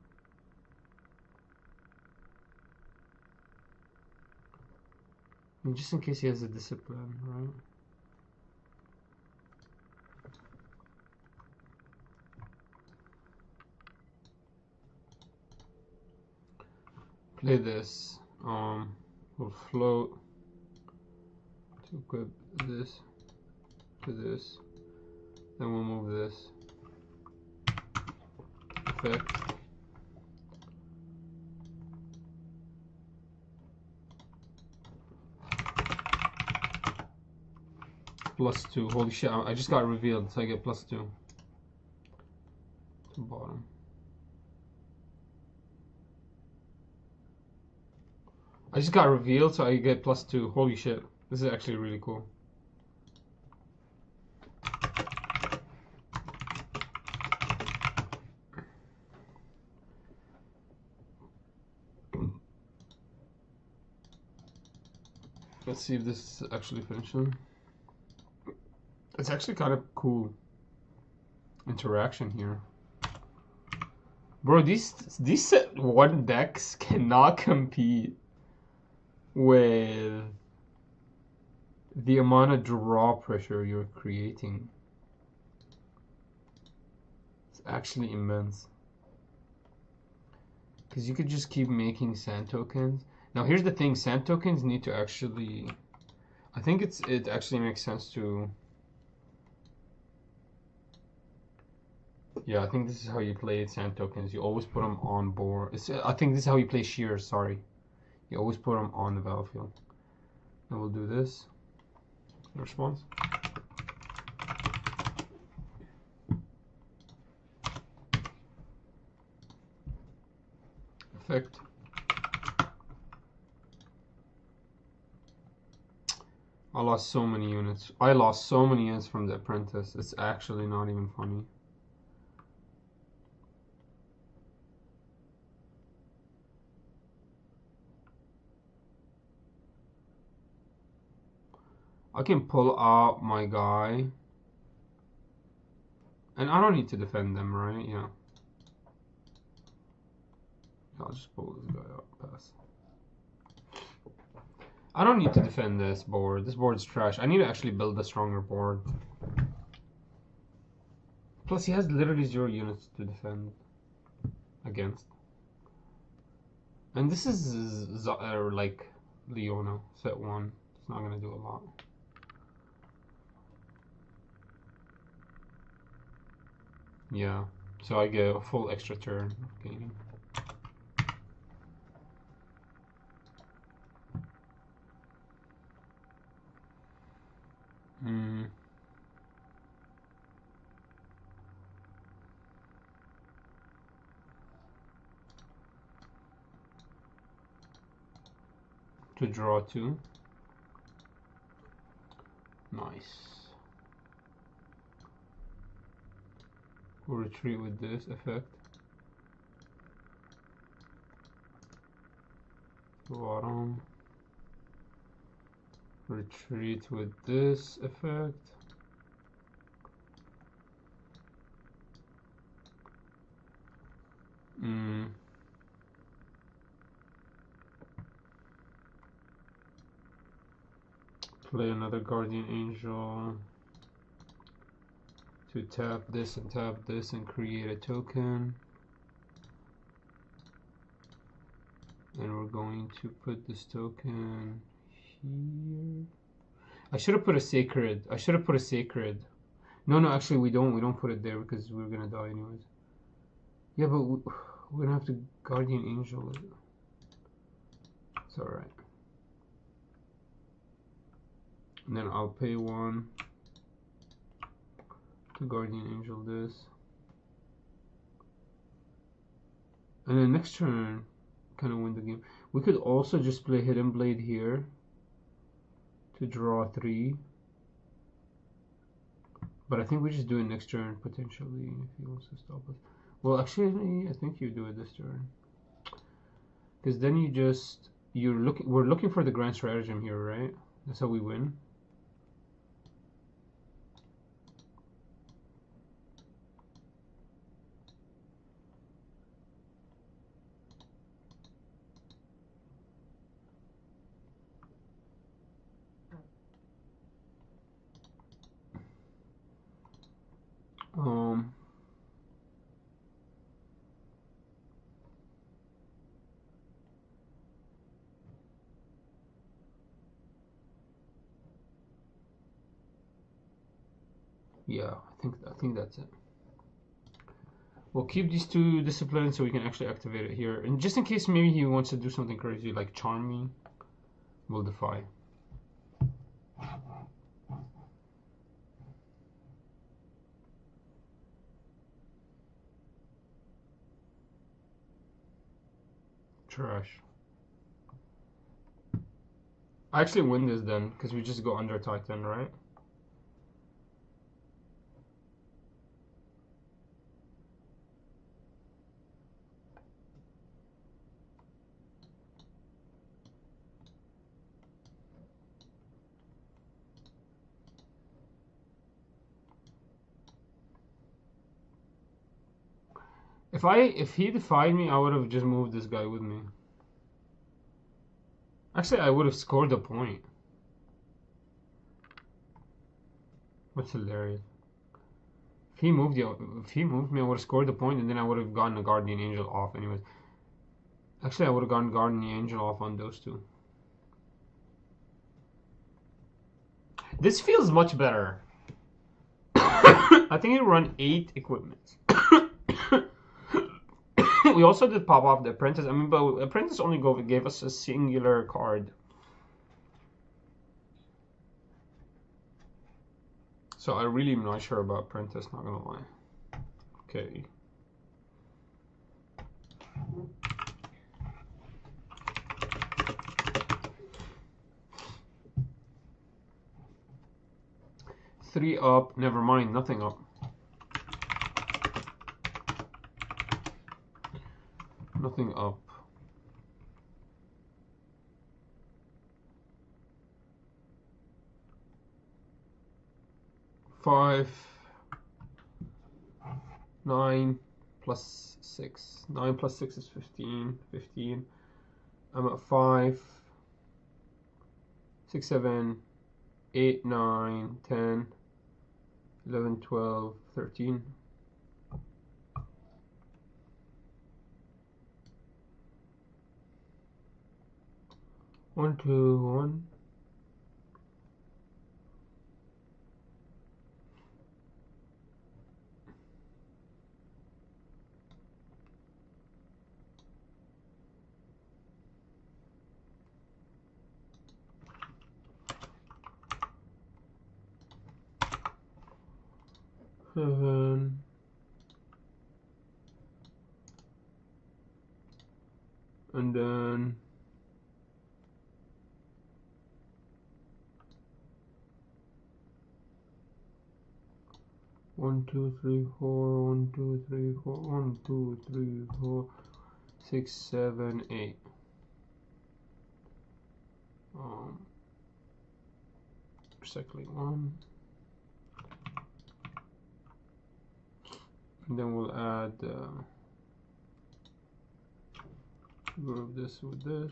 I mean, just in case he has a discipline, right? Play this. We'll float to equip this to this. Then we'll move this. Effect. +2. Holy shit! I just got revealed, so I get +2 to bottom. I just got revealed, so I get +2. Holy shit. This is actually really cool. Let's see if this is actually finishing. It's actually kind of cool interaction here. Bro, these set 1 decks cannot compete with the amount of draw pressure you're creating. It's actually immense. Because you could just keep making sand tokens. Now here's the thing, sand tokens need to actually... I think it actually makes sense to... Yeah, I think this is how you play sand tokens. You always put them on board. I think this is how you play shears, sorry. You always put them on the battlefield. Now we'll do this. Response. Effect. I lost so many units. I lost so many units from the apprentice. It's actually not even funny. I can pull out my guy. And I don't need to defend them, right? Yeah. I'll just pull this guy out. Pass. I don't need to defend this board. This board's trash. I need to actually build a stronger board. Plus, he has literally 0 units to defend against. And this is like Leona, set 1. It's not gonna do a lot. Yeah, so I get a full extra turn of gaining. To draw 2. Nice. We'll retreat with this effect. Bottom. Retreat with this effect. Play another Guardian Angel to tap this and create a token. And we're going to put this token here. I should have put a sacred. No, actually we don't put it there because we're gonna die anyways. Yeah, but we're gonna have to Guardian Angel it. It's alright. And then I'll pay 1 to Guardian Angel this. And then next turn, kind of win the game. We could also just play Hidden Blade here to draw 3. But I think we just do it next turn, potentially, if he wants to stop us. Well, actually, I think you do it this turn. Because then we're looking for the Grand Stratagem here, right? That's how we win. Yeah, I think that's it. We'll keep these 2 disciplines so we can actually activate it here. And just in case maybe he wants to do something crazy like charm me, we'll defy. Trash. I actually win this then, because we just go under Titan, right? If he defied me, I would have just moved this guy with me. Actually, I would have scored a point. What's hilarious? If he moved me, I would have scored the point, and then I would have gotten a Guardian Angel off anyways. Actually, I would have gotten Guardian Angel off on those 2. This feels much better. I think it run 8 equipments. We also did pop off the Apprentice. I mean, but Apprentice only gave us a singular card. So I really am not sure about Apprentice, not gonna lie. Okay. Three up, never mind, nothing up. Nothing up. Five, 9 plus 6. 9 plus 6 is 15. 15. I'm at 5, 6, 7, 8, 9, 10, 11, 12, 13. 1, 2, 1. Seven. And then 1, 2, 3, 4, 1, 2, 3, 4, 1, 2, 3, 4, 6, 7, 8. Recycling 1. And then we'll add group this with this.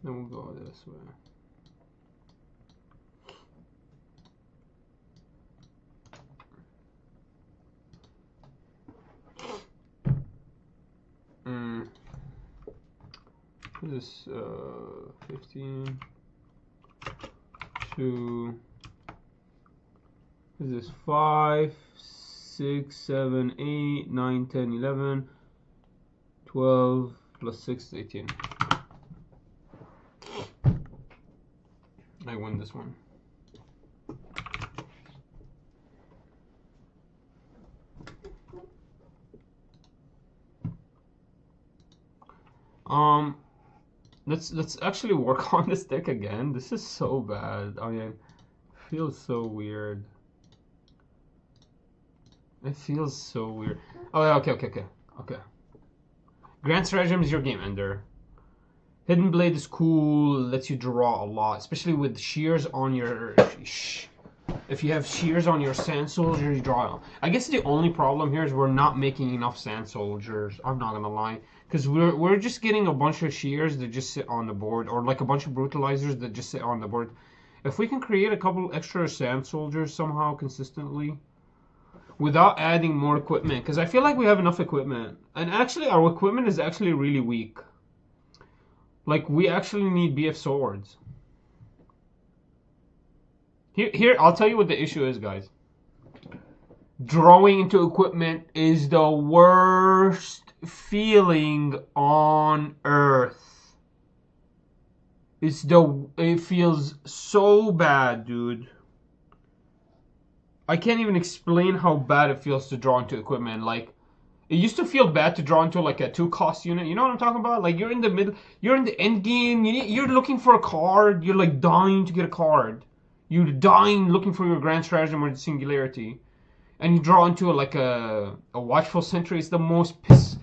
Then we'll go this way. This 15 to this is 5, 6, 7, 8, 9, 10, 11, 12 plus 6 is 18. I win this one. Let's actually work on this deck again. This is so bad. I mean, it feels so weird. It feels so weird. Oh, okay. Grand Stratagem is your game ender. Hidden Blade is cool, lets you draw a lot, especially with shears on your... If you have shears on your Sand Soldier, you draw a lot. I guess the only problem here is we're not making enough Sand Soldiers, I'm not gonna lie. Because we're just getting a bunch of shears that just sit on the board, or like a bunch of brutalizers that just sit on the board. If we can create a couple extra Sand Soldiers somehow consistently, without adding more equipment, because I feel like we have enough equipment. And actually, our equipment is actually really weak. Like, we actually need BF swords. Here, I'll tell you what the issue is, guys. Drawing into equipment is the worst feeling on earth. It feels so bad, dude. I can't even explain how bad it feels to draw into equipment. Like, it used to feel bad to draw into like a 2-cost unit. You know what I'm talking about? Like, you're in the middle, you're in the end game, you're looking for a card, you're like dying to get a card. You're dying looking for your Grand Stratagem or the Singularity. And you draw into like a Watchful Sentry. It's the most piss.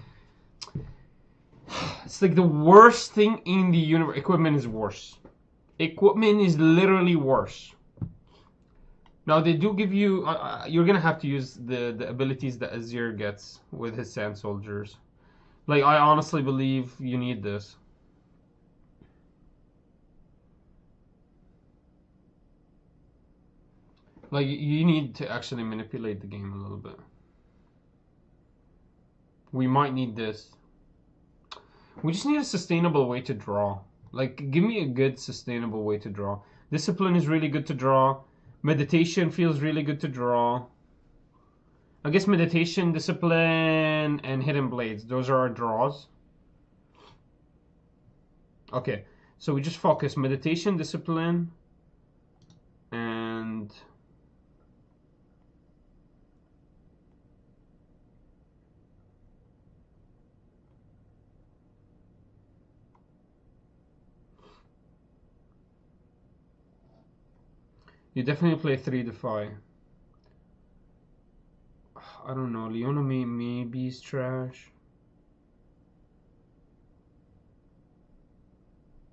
It's like the worst thing in the universe. Equipment is worse. Equipment is literally worse. Now they do give you. You're gonna have to use the abilities that AZIR gets with his Sand Soldiers. Like, I honestly believe you need this. Like, you need to actually manipulate the game a little bit. We might need this. We just need a sustainable way to draw. Like, give me a good sustainable way to draw. Discipline is really good to draw. Meditation feels really good to draw. I guess Meditation, Discipline, and Hidden Blades. Those are our draws. Okay, so we just focus Meditation, Discipline, and... You definitely play 3 Defy. I don't know. Leona maybe is trash.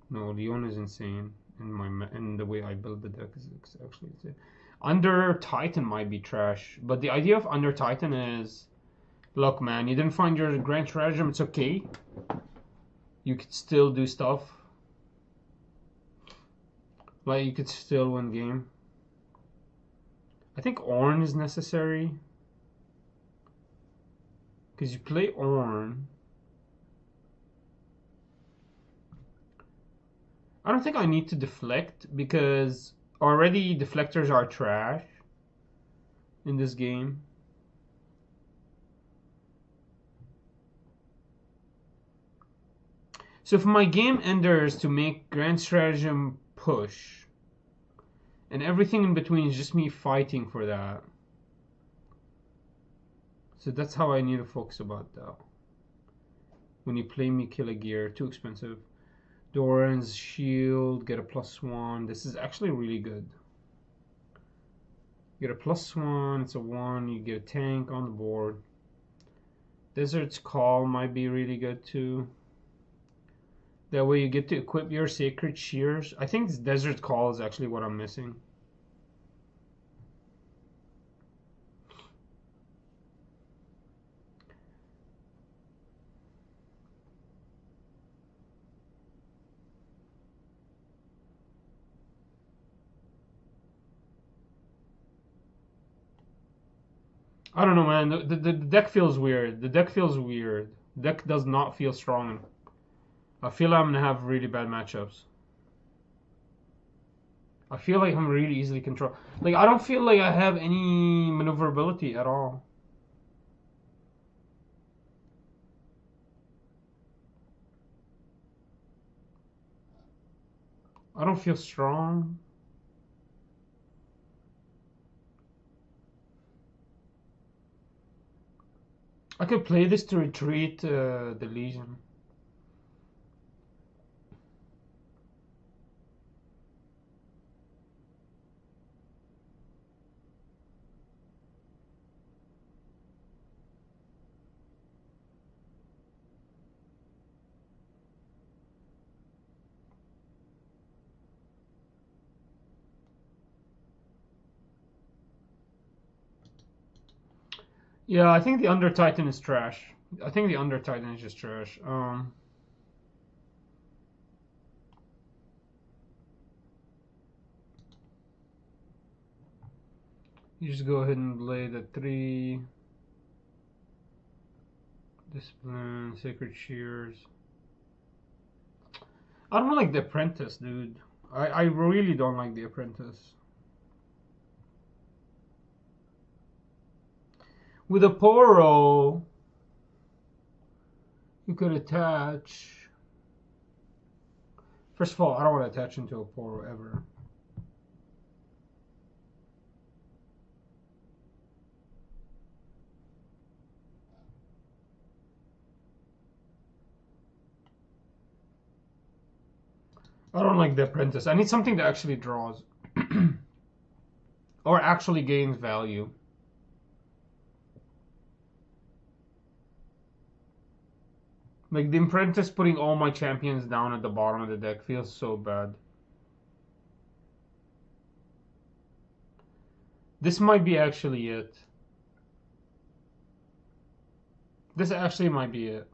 No, Leona is insane. In the way I build the deck is actually insane. Under Titan might be trash, but the idea of Under Titan is, look, man, you didn't find your Grand Stratagem. It's okay. You could still do stuff. Like, you could still win game. I think Ornn is necessary. Because you play Ornn. I don't think I need to deflect because already deflectors are trash in this game. So if my game ender is to make Grand Stratagem push, and everything in between is just me fighting for that. So that's how I need to focus about that. When you play me kill a gear, too expensive. Doran's shield, get a +1. This is actually really good. You get a +1, it's a 1, you get a tank on the board. Desert's Call might be really good too. That way you get to equip your Sacred Shears. I think this Desert's Call is actually what I'm missing. I don't know, man. The deck feels weird. The deck feels weird. The deck does not feel strong. I feel I'm gonna have really bad matchups. I feel like I'm really easily controlled. Like, I don't feel like I have any maneuverability at all. I don't feel strong. I could play this to retreat the Legion. Yeah, I think the Under Titan is trash. I think the Under Titan is just trash. You just go ahead and play the 3. Discipline, Sacred Shears. I don't like the Apprentice, dude. I really don't like the Apprentice. With a Poro, you could attach. First of all, I don't want to attach into a Poro ever. I don't like the Apprentice. I need something that actually draws. Or actually gains value. Like, the Apprentice putting all my champions down at the bottom of the deck feels so bad. This might be actually it. This actually might be it.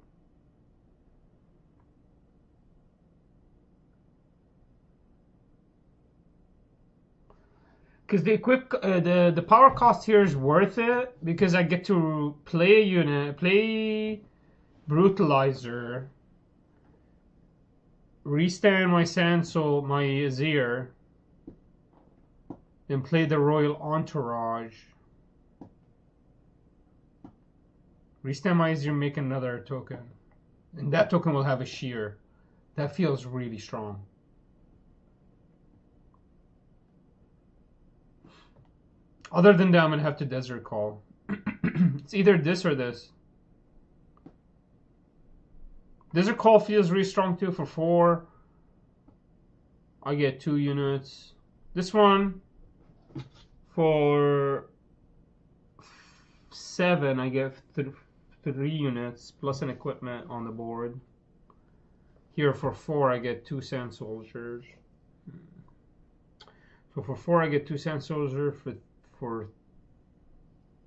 Because the power cost here is worth it because I get to play a unit, play Brutalizer, restand my Sansol, my AZIR, then play the Royal Entourage. Restand my AZIR, make another token. And that token will have a shear. That feels really strong. Other than that, I'm going to have to Desert Call. It's either this or this. Desert Call feels really strong too for 4. I get 2 units. This one, for 7, I get 3 units plus an equipment on the board. Here for 4, I get 2 Sand Soldiers. So for 4, I get 2 Sand Soldiers. For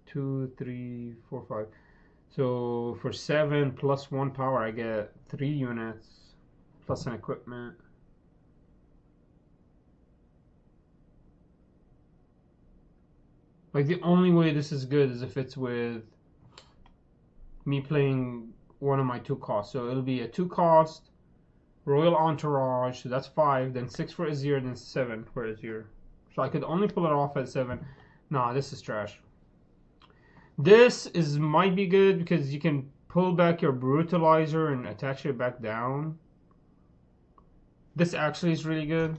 2, 3, 4, 5. So for 7 plus 1 power, I get 3 units plus an equipment. Like, the only way this is good is if it's with me playing one of my 2 costs. So it'll be a 2 cost Royal Entourage, so that's 5, then 6 for AZIR, then 7 for AZIR. So I could only pull it off at 7. Nah, this is trash. This is might be good because you can pull back your Brutalizer and attach it back down. This actually is really good.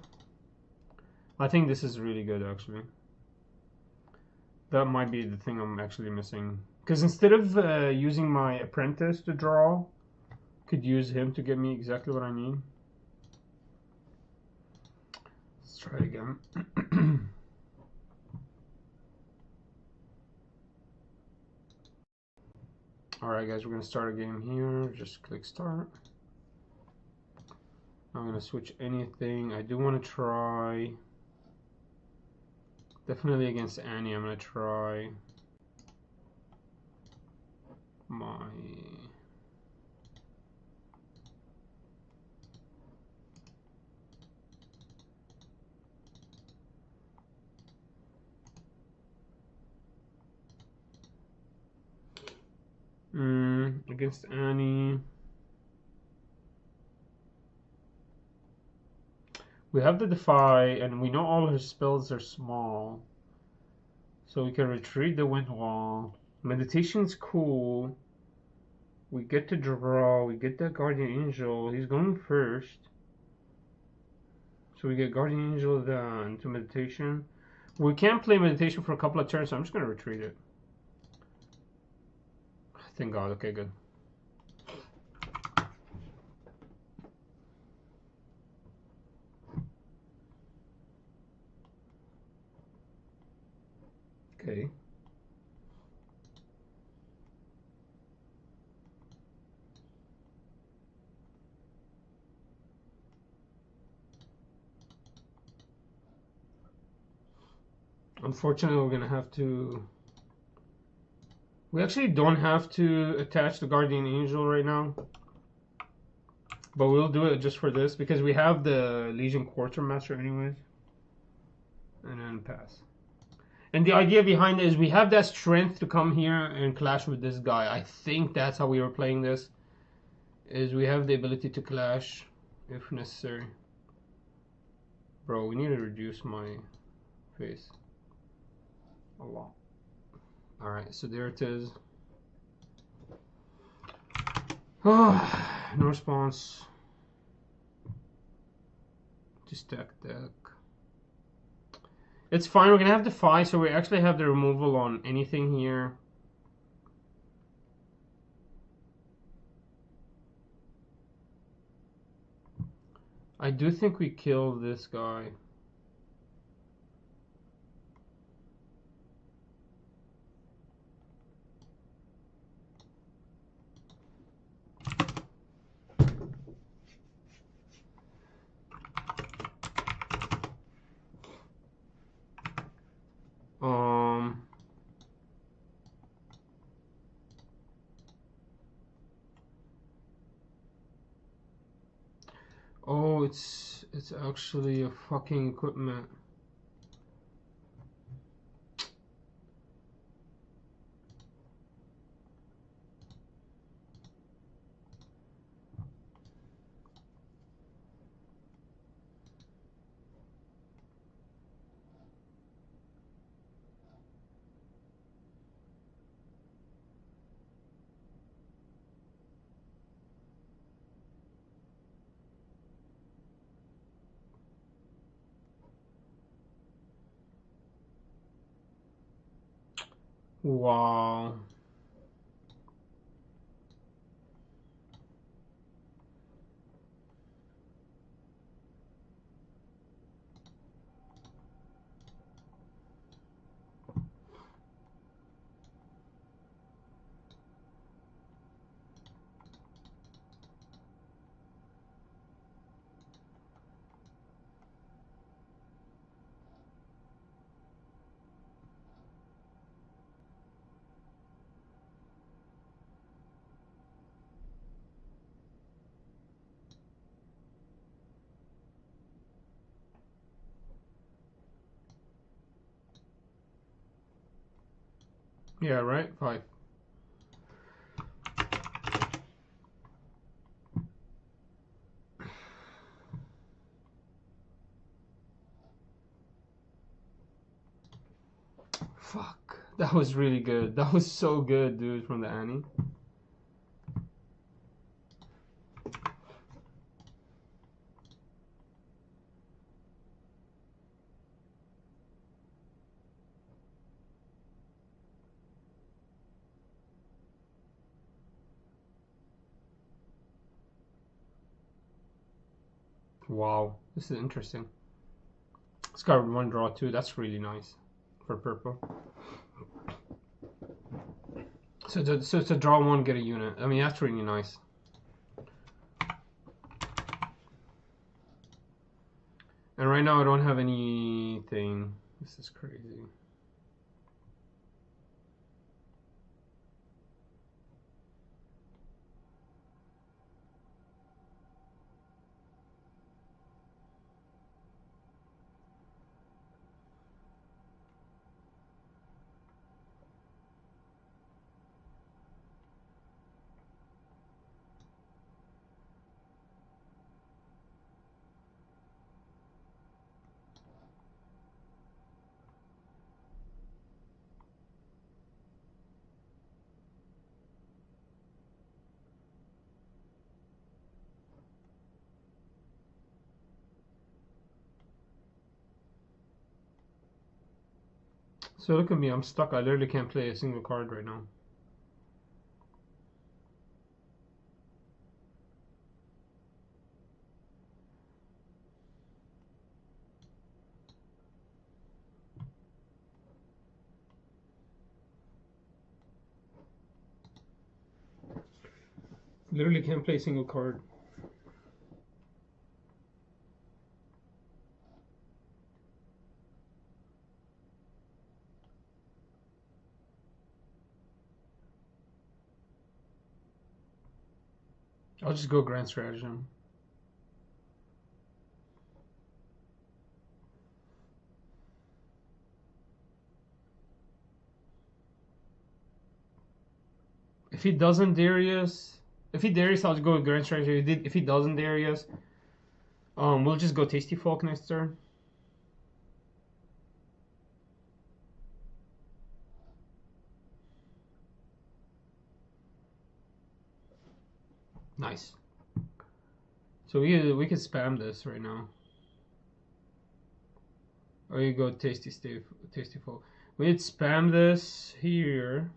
I think this is really good actually. That might be the thing I'm actually missing. Because instead of using my apprentice to draw, could use him to get me exactly what I need. Let's try it again. Alright guys, we're going to start a game here. Just click start. I'm going to switch anything. I do want to try... Definitely against Annie, I'm going to try... my... against Annie... We have the Defy, and we know all her spells are small. So we can retreat the Wind Wall. Meditation's cool. We get to draw. We get that Guardian Angel. He's going first. So we get Guardian Angel then to Meditation. We can't play Meditation for a couple of turns, so I'm just going to retreat it. Thank God. Okay, good. Okay. Unfortunately, we're going to have to... We actually don't have to attach the Guardian Angel right now. But we'll do it just for this, because we have the Legion Quartermaster anyways. And then pass. And the idea behind it is we have that strength to come here and clash with this guy. I think that's how we were playing this. Is we have the ability to clash if necessary. Bro, we need to reduce my face a lot. Alright, so there it is. No response. Just stack deck. It's fine, we're gonna have Defy, so we actually have the removal on anything here. I do think we kill this guy. Oh, it's actually a fucking equipment. Wow. Yeah, right? 5. Fuck. That was really good. That was so good, dude, from the Annie. Wow, this is interesting. Discovered one draw too. That's really nice for purple. So to draw one, get a unit. I mean, that's really nice. And right now I don't have anything. This is crazy. So look at me, I'm stuck. I literally can't play a single card right now. Literally can't play a single card. I'll just go Grand Stratagem. If he doesn't Darius, I'll just go with Grand Stratagem. If he doesn't Darius, we'll just go Tasty Folk next turn. Nice. So we could spam this right now. Or you go Tasty Folk. We'd spam this here.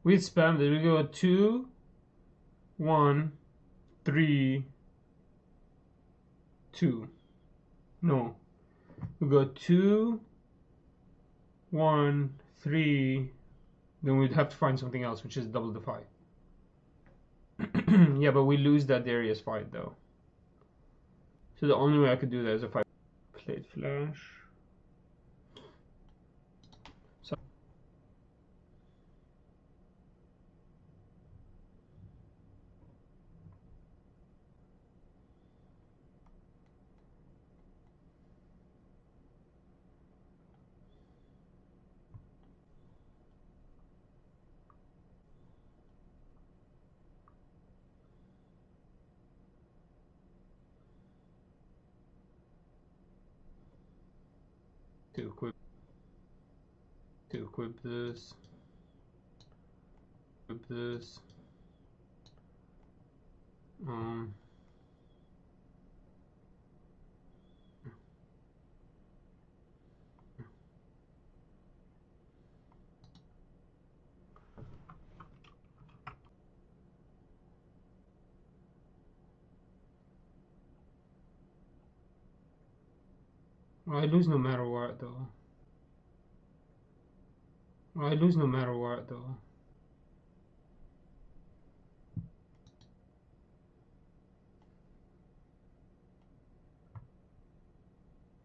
We'd spam this. We go 2, 1, 3, 2. No. We go 2, 1, 3. Then we'd have to find something else, which is double the 5. Yeah, but we lose that Darius fight though. So the only way I could do that is if I played Flash. So to equip this. Equip this. Well, I lose no matter what though. Well, I lose no matter what though.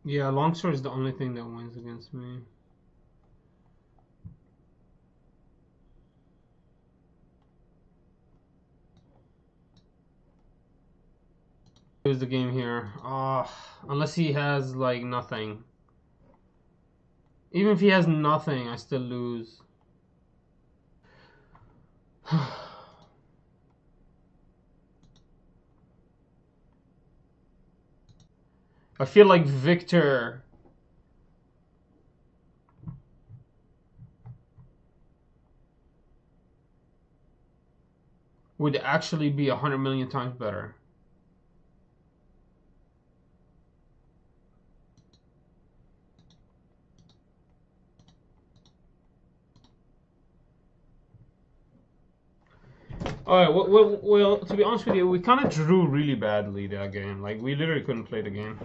Yeah, longsword is the only thing that wins against me. Lose the game here. Unless he has like nothing. Even if he has nothing, I still lose. I feel like Victor would actually be 100 million times better. All right. Well, to be honest with you, we kind of drew really badly that game. Like we literally couldn't play the game.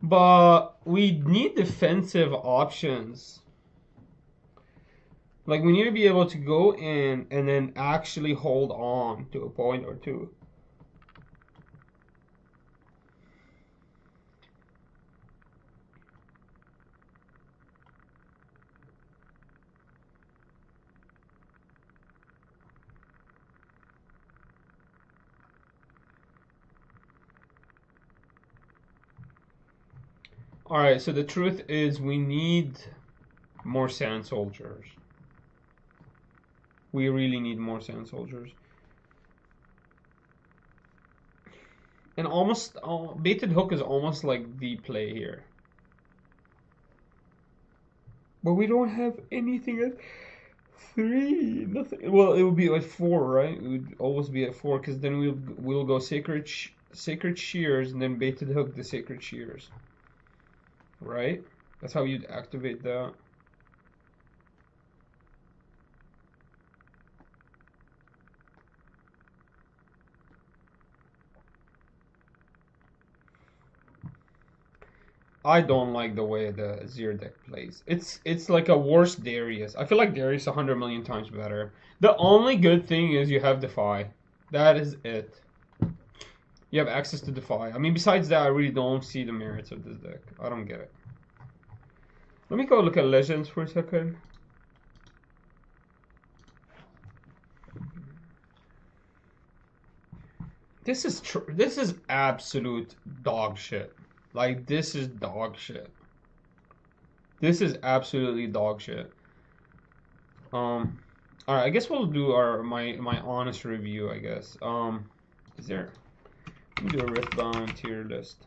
But we need defensive options. Like we need to be able to go in and then actually hold on to a point or two. All right. So the truth is, we need more sand soldiers. We really need more sand soldiers. And almost baited hook is almost like the play here. But we don't have anything at 3. Nothing. Well, it would be at 4, right? It would always be at 4 because then we'll go sacred shears and then baited hook the sacred shears. Right? That's how you'd activate that. I don't like the way the AZIR deck plays. It's like a worse Darius. I feel like Darius 100 million times better. The only good thing is you have Defy. That is it. You have access to Defy. I mean, besides that, I really don't see the merits of this deck. I don't get it. Let me go look at Legends for a second. This is absolute dog shit. Like this is dog shit. This is absolutely dog shit. All right, I guess we'll do my honest review. I guess. Is there? Let me do a Riftbound tier list.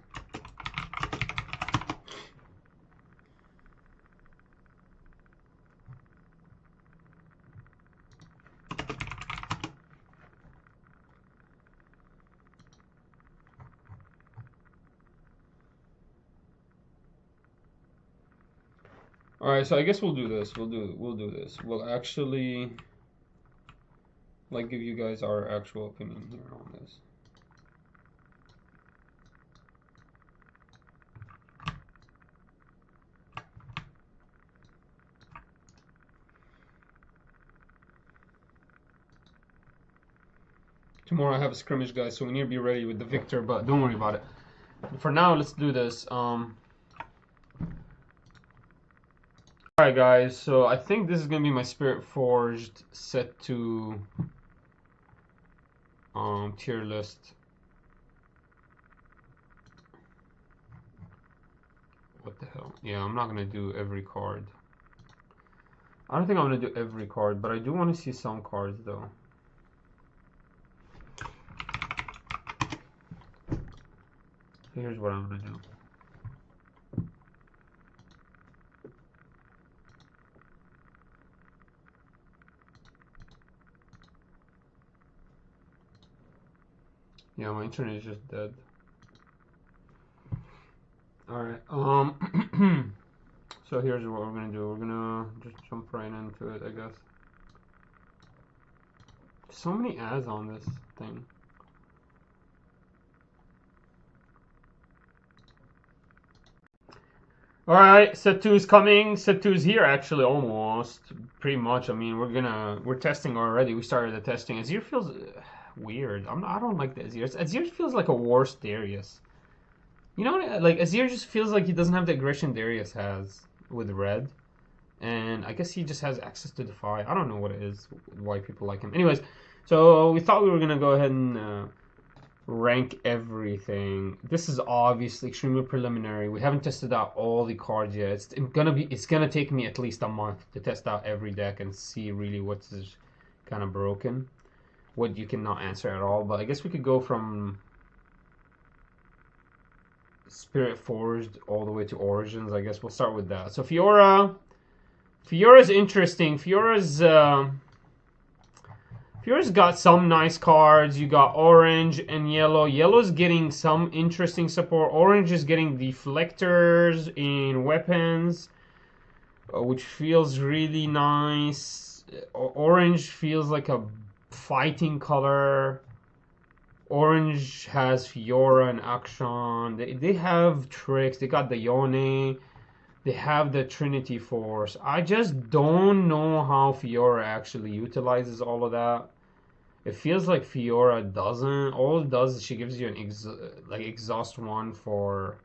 All right, so I guess we'll do this. We'll do this. We'll actually like give you guys our actual opinion here on this. Tomorrow I have a scrimmage, guys, so we need to be ready with the victor, but don't worry about it. For now, let's do this. Alright guys, so I think this is gonna be my Spirit Forged set to tier list. What the hell? Yeah, I'm not gonna do every card. I don't think I'm gonna do every card, but I do want to see some cards though. So here's what I'm gonna do. Yeah, my internet is just dead. Alright, so here's what we're gonna do. We're gonna just jump right into it, I guess. So many ads on this thing. Alright, set 2 is coming. Set 2 is here actually, almost. Pretty much. I mean, we're testing already. We started the testing. AZIR feels weird. I don't like the AZIR. AZIR feels like a worse Darius. You know, like AZIR just feels like he doesn't have the aggression Darius has with red. And I guess he just has access to Defy. I don't know what it is, why people like him. Anyways, so we thought we were gonna go ahead and rank everything. This is obviously extremely preliminary. We haven't tested out all the cards yet. It's gonna take me at least a month to test out every deck and see really what's kind of broken, what you cannot answer at all. But I guess we could go from Spirit Forged all the way to Origins. I guess we'll start with that. So Fiora's interesting. Fiora's got some nice cards. You got orange and yellow. Yellow's getting some interesting support. Orange is getting deflectors in weapons, which feels really nice. Orange feels like a fighting color. Orange has Fiora and Action. They have tricks. They got the Yone. They have the Trinity Force. I just don't know how Fiora actually utilizes all of that. It feels like Fiora doesn't. All it does is she gives you an exhaust one for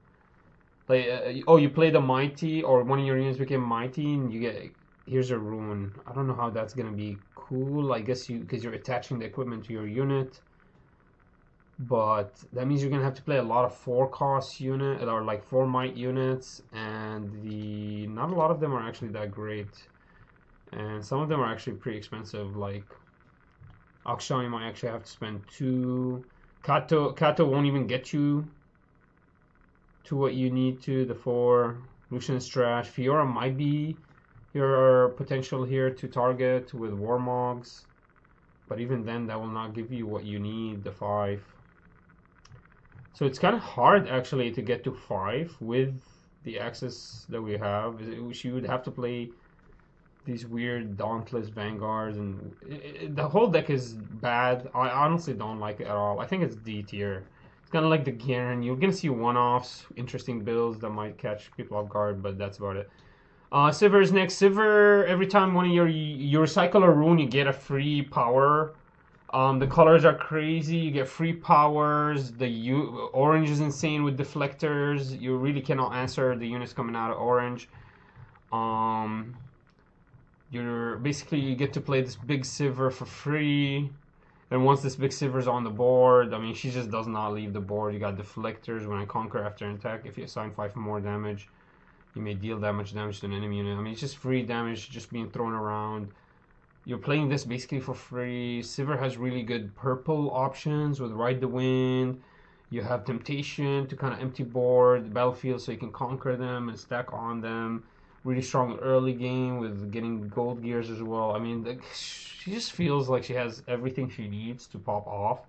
like oh, you play the mighty, or one of your units became mighty and you get, here's a rune. I don't know how that's gonna be cool. I guess because you're attaching the equipment to your unit. But that means you're gonna have to play a lot of 4-cost unit, or like 4 might units, and not a lot of them are actually that great, and some of them are actually pretty expensive. Like Akshan, you might actually have to spend 2. Kato won't even get you to what you need to. The 4. Lucian's trash. Fiora might be your potential here to target with Warmogs, but even then, that will not give you what you need. The 5. So it's kind of hard actually to get to 5 with the access that we have. You would have to play these weird Dauntless Vanguards, and the whole deck is bad. I honestly don't like it at all. I think it's D tier. It's kind of like the Garen. You're going to see one-offs, interesting builds that might catch people off guard, but that's about it. Sivir is next. Sivir, every time one of you recycle a rune, you get a free power. The colors are crazy. You get free powers. Orange is insane with deflectors. You really cannot answer the units coming out of orange. You get to play this big Sivir for free. And once this big Sivir's on the board, I mean, she just does not leave the board. You got deflectors. When I conquer after an attack, if you assign 5 more damage, you may deal damage to an enemy unit. I mean, it's just free damage just being thrown around. You're playing this basically for free. Sivir has really good purple options with Ride the Wind. You have Temptation to kind of empty board the battlefield so you can conquer them and stack on them. Really strong early game with getting gold gears as well. I mean, she just feels like she has everything she needs to pop off.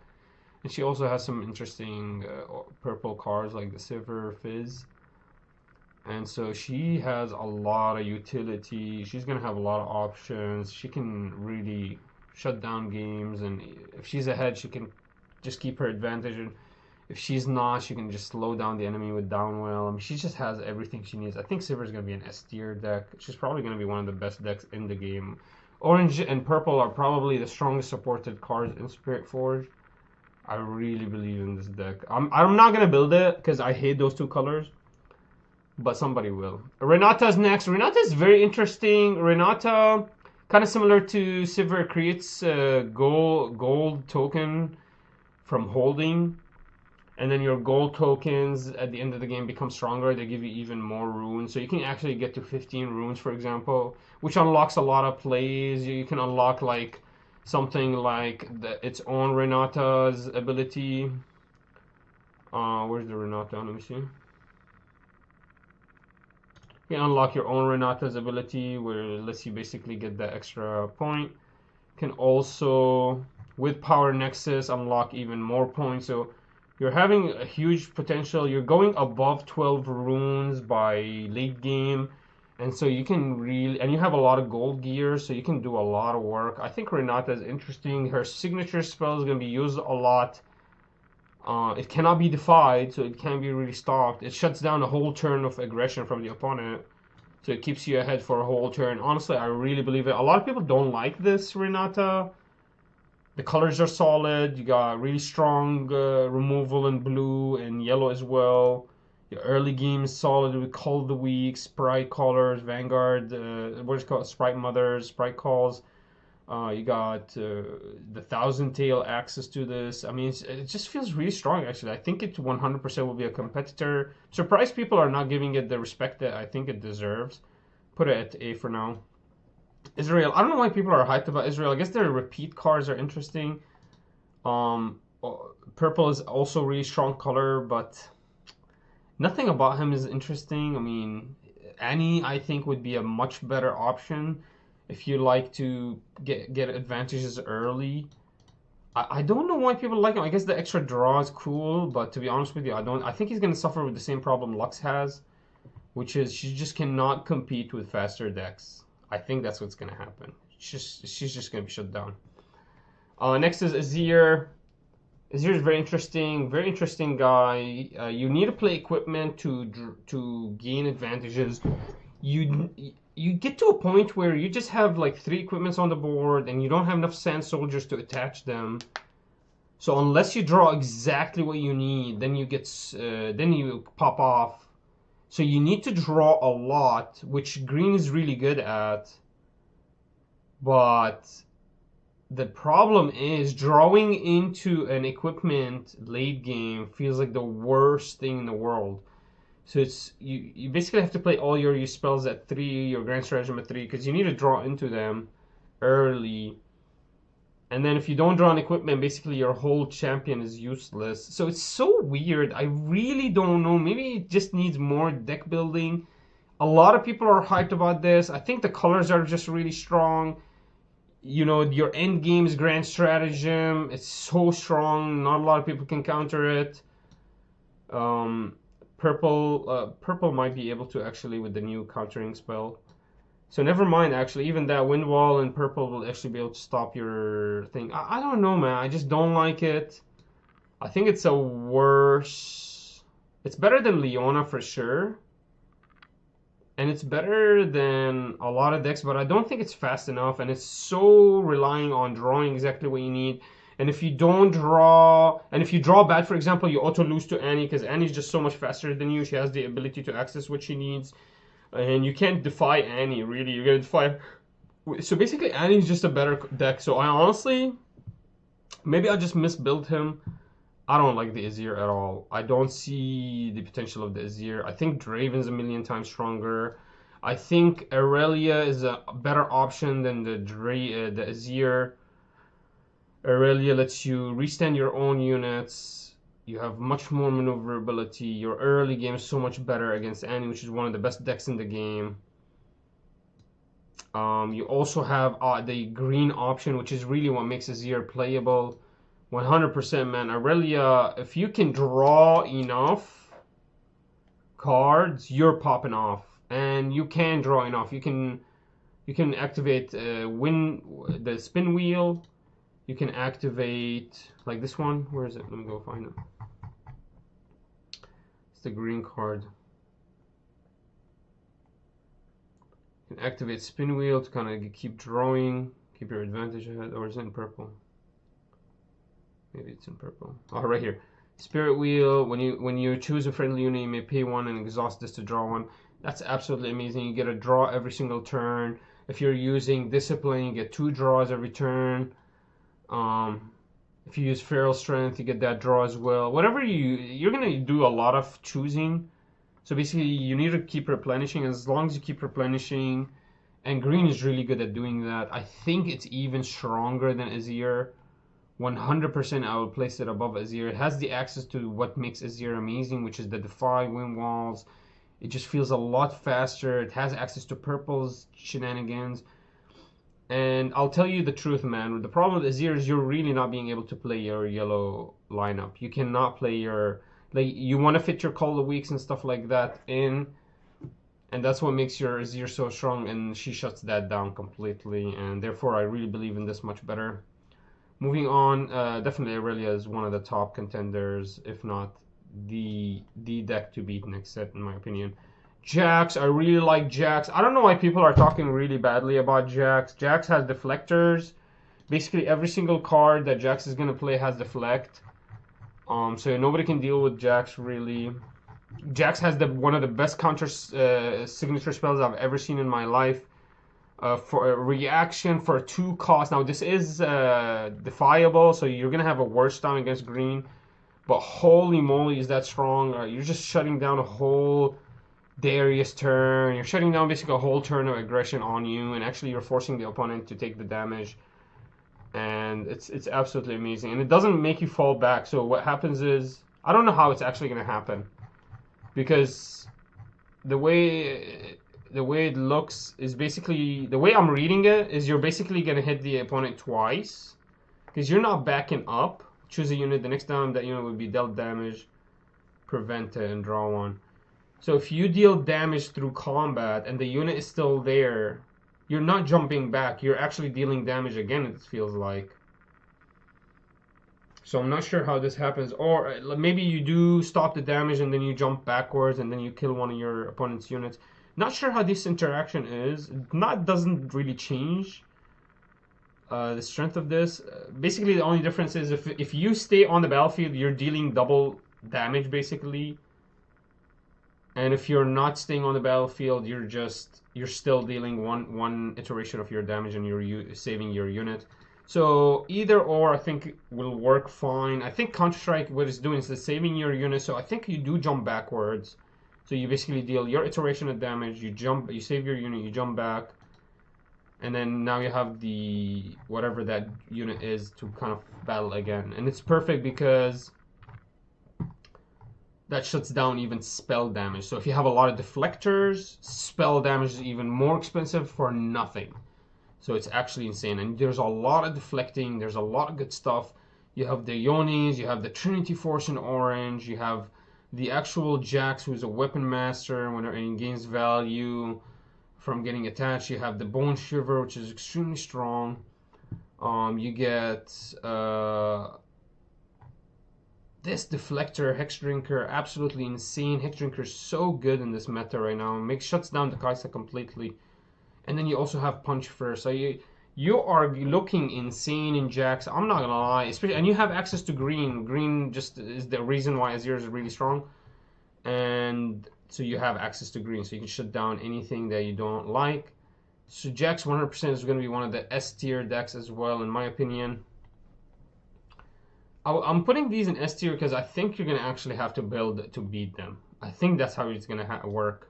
And she also has some interesting purple cards like the Sivir Fizz. And so she has a lot of utility. She's going to have a lot of options. She can really shut down games. And if she's ahead, she can just keep her advantage. And if she's not, she can just slow down the enemy with Downwell. I mean, she just has everything she needs. I think Sivir is going to be an S tier deck. She's probably going to be one of the best decks in the game. Orange and purple are probably the strongest supported cards in Spirit Forge. I really believe in this deck. I'm not going to build it because I hate those 2 colors. But somebody will. Renata's next. Renata is very interesting. Renata, kind of similar to Sivir, creates a gold token from holding. And then your gold tokens at the end of the game become stronger. They give you even more runes. So you can actually get to 15 runes, for example, which unlocks a lot of plays. You can unlock like something like its own Renata's ability. Where's the Renata? Let me see. You can unlock your own Renata's ability, where it lets you basically get that extra point. You can also, with Power Nexus, unlock even more points. So you're having a huge potential. You're going above 12 runes by late game. And so you can really, and you have a lot of gold gear, so you can do a lot of work. I think Renata is interesting. Her signature spell is going to be used a lot. It cannot be defied, so it can't be really stopped. It shuts down a whole turn of aggression from the opponent, so it keeps you ahead for a whole turn. Honestly, I really believe it. A lot of people don't like this Renata. The colors are solid. You got really strong removal in blue and yellow as well. Your early game is solid with Call of the Week, Sprite Callers, Vanguard, what is it called? Sprite Mothers, Sprite Calls. You got the Thousand Tail access to this. I mean, it just feels really strong, actually. I think it 100% will be a competitor. Surprised people are not giving it the respect that I think it deserves. Put it at A for now. Israel. I don't know why people are hyped about Israel. I guess their repeat cards are interesting. Purple is also really strong color, but Nothing about him is interesting. I mean, Annie, I think, would be a much better option if you like to get advantages early. I don't know why people like him. I guess the extra draw is cool, but to be honest with you, I don't. I think he's going to suffer with the same problem Lux has, which is she just cannot compete with faster decks. I think that's what's going to happen. She's just going to be shut down. Next is AZIR. AZIR is very interesting guy. You need to play equipment to gain advantages. You get to a point where you just have like 3 equipments on the board and you don't have enough sand soldiers to attach them. So unless you draw exactly what you need, then you pop off. So you need to draw a lot, which green is really good at. But the problem is drawing into an equipment late game feels like the worst thing in the world. So it's you basically have to play all your spells at 3, your grand stratagem at 3, because you need to draw into them early. And then if you don't draw an equipment, basically your whole champion is useless. So it's so weird. I really don't know. Maybe it just needs more deck building. A lot of people are hyped about this. I think the colors are just really strong. You know, your end game's grand stratagem, it's so strong. Not a lot of people can counter it. Purple might be able to actually with the new countering spell. So never mind, actually, even that wind wall and purple will actually be able to stop your thing. I don't know, man. I just don't like it. I think it's a worse. It's better than Leona for sure. And it's better than a lot of decks, but I don't think it's fast enough. And it's so relying on drawing exactly what you need. And if you don't draw, and if you draw bad, for example, you auto lose to Annie because Annie's just so much faster than you. She has the ability to access what she needs. And you can't defy Annie, really. You're going to defy... So basically, Annie's just a better deck. So I honestly... Maybe I just misbuilt him. I don't like the AZIR at all. I don't see the potential of the AZIR. I think Draven's a million times stronger. I think Aurelia is a better option than the AZIR. Aurelia lets you restand your own units. You have much more maneuverability. Your early game is so much better against Annie, which is one of the best decks in the game. You also have the green option, which is really what makes AZIR playable. 100%, man. Aurelia, if you can draw enough cards, you're popping off. And you can draw enough. You can activate the spin wheel. You can activate, like this one. Where is it? Let me go find it. It's the green card. You can activate spin wheel to kind of keep drawing, keep your advantage ahead. Or is it in purple? Maybe it's in purple. Oh, right here. Spirit wheel. When you choose a friendly unit, you may pay 1 and exhaust this to draw 1. That's absolutely amazing. You get a draw every single turn. If you're using discipline, you get 2 draws every turn. If you use feral strength, you get that draw as well. Whatever you're gonna do a lot of choosing. So basically, you need to keep replenishing. As long as you keep replenishing, and green is really good at doing that. I think it's even stronger than AZIR. 100% I would place it above AZIR. It has the access to what makes AZIR amazing, which is the defy wind walls. It just feels a lot faster. It has access to purple's shenanigans. And I'll tell you the truth, man. The problem with AZIR is you're really not being able to play your yellow lineup. You cannot play your... Like, you want to fit your Call of the Weeks and stuff like that in. And that's what makes your AZIR so strong. And she shuts that down completely. And therefore, I really believe in this much better. Moving on, definitely Aurelia is one of the top contenders, if not the deck to beat next set, in my opinion. Jax, I really like Jax. I don't know why people are talking really badly about Jax. Jax has deflectors. Basically, every single card that Jax is going to play has deflect. So nobody can deal with Jax, really. Jax has one of the best counter signature spells I've ever seen in my life. For a reaction for 2 cost. Now, this is defiable, so you're going to have a worse down against green. But holy moly, is that strong. You're just shutting down a whole Darius turn. You're shutting down basically a whole turn of aggression on you, and actually you're forcing the opponent to take the damage. And it's absolutely amazing. And it doesn't make you fall back. So what happens is, I don't know how it's actually going to happen. because the way it looks is basically, the way I'm reading it is you're basically gonna hit the opponent twice because you're not backing up. Choose a unit. The next time that unit will be dealt damage, prevent it, and draw one. So if you deal damage through combat and the unit is still there, you're not jumping back. You're actually dealing damage again, it feels like. So I'm not sure how this happens. Or maybe you do stop the damage and then you jump backwards and then you kill one of your opponent's units. Not sure how this interaction is. Doesn't really change the strength of this. Basically, the only difference is if you stay on the battlefield, you're dealing double damage, basically. And if you're not staying on the battlefield, you're still dealing one iteration of your damage and you're saving your unit. So either or I think will work fine. I think Counter-Strike, what it's doing is it's saving your unit. So I think you do jump backwards. So you basically deal your iteration of damage. You save your unit, you jump back, and then now you have the whatever that unit is to kind of battle again. And it's perfect because that shuts down even spell damage. So if you have a lot of deflectors, spell damage is even more expensive for nothing. So it's actually insane. And there's a lot of deflecting. There's a lot of good stuff. You have the Yonis. You have the Trinity Force in orange. You have the actual Jax, who's a weapon master when it gains value from getting attached. You have the Bone Shiver, which is extremely strong. You get this Deflector, Hex Drinker, absolutely insane. Hex Drinker is so good in this meta right now. Shuts down the Kaisa completely. And then you also have Punch First. So you are looking insane in Jax. I'm not gonna lie. Especially, and you have access to green. Green just is the reason why AZIR is really strong. And so you have access to green, so you can shut down anything that you don't like. So Jax 100% is going to be one of the S tier decks as well, in my opinion. I'm putting these in S tier because I think you're going to actually have to build to beat them. I think that's how it's going to work.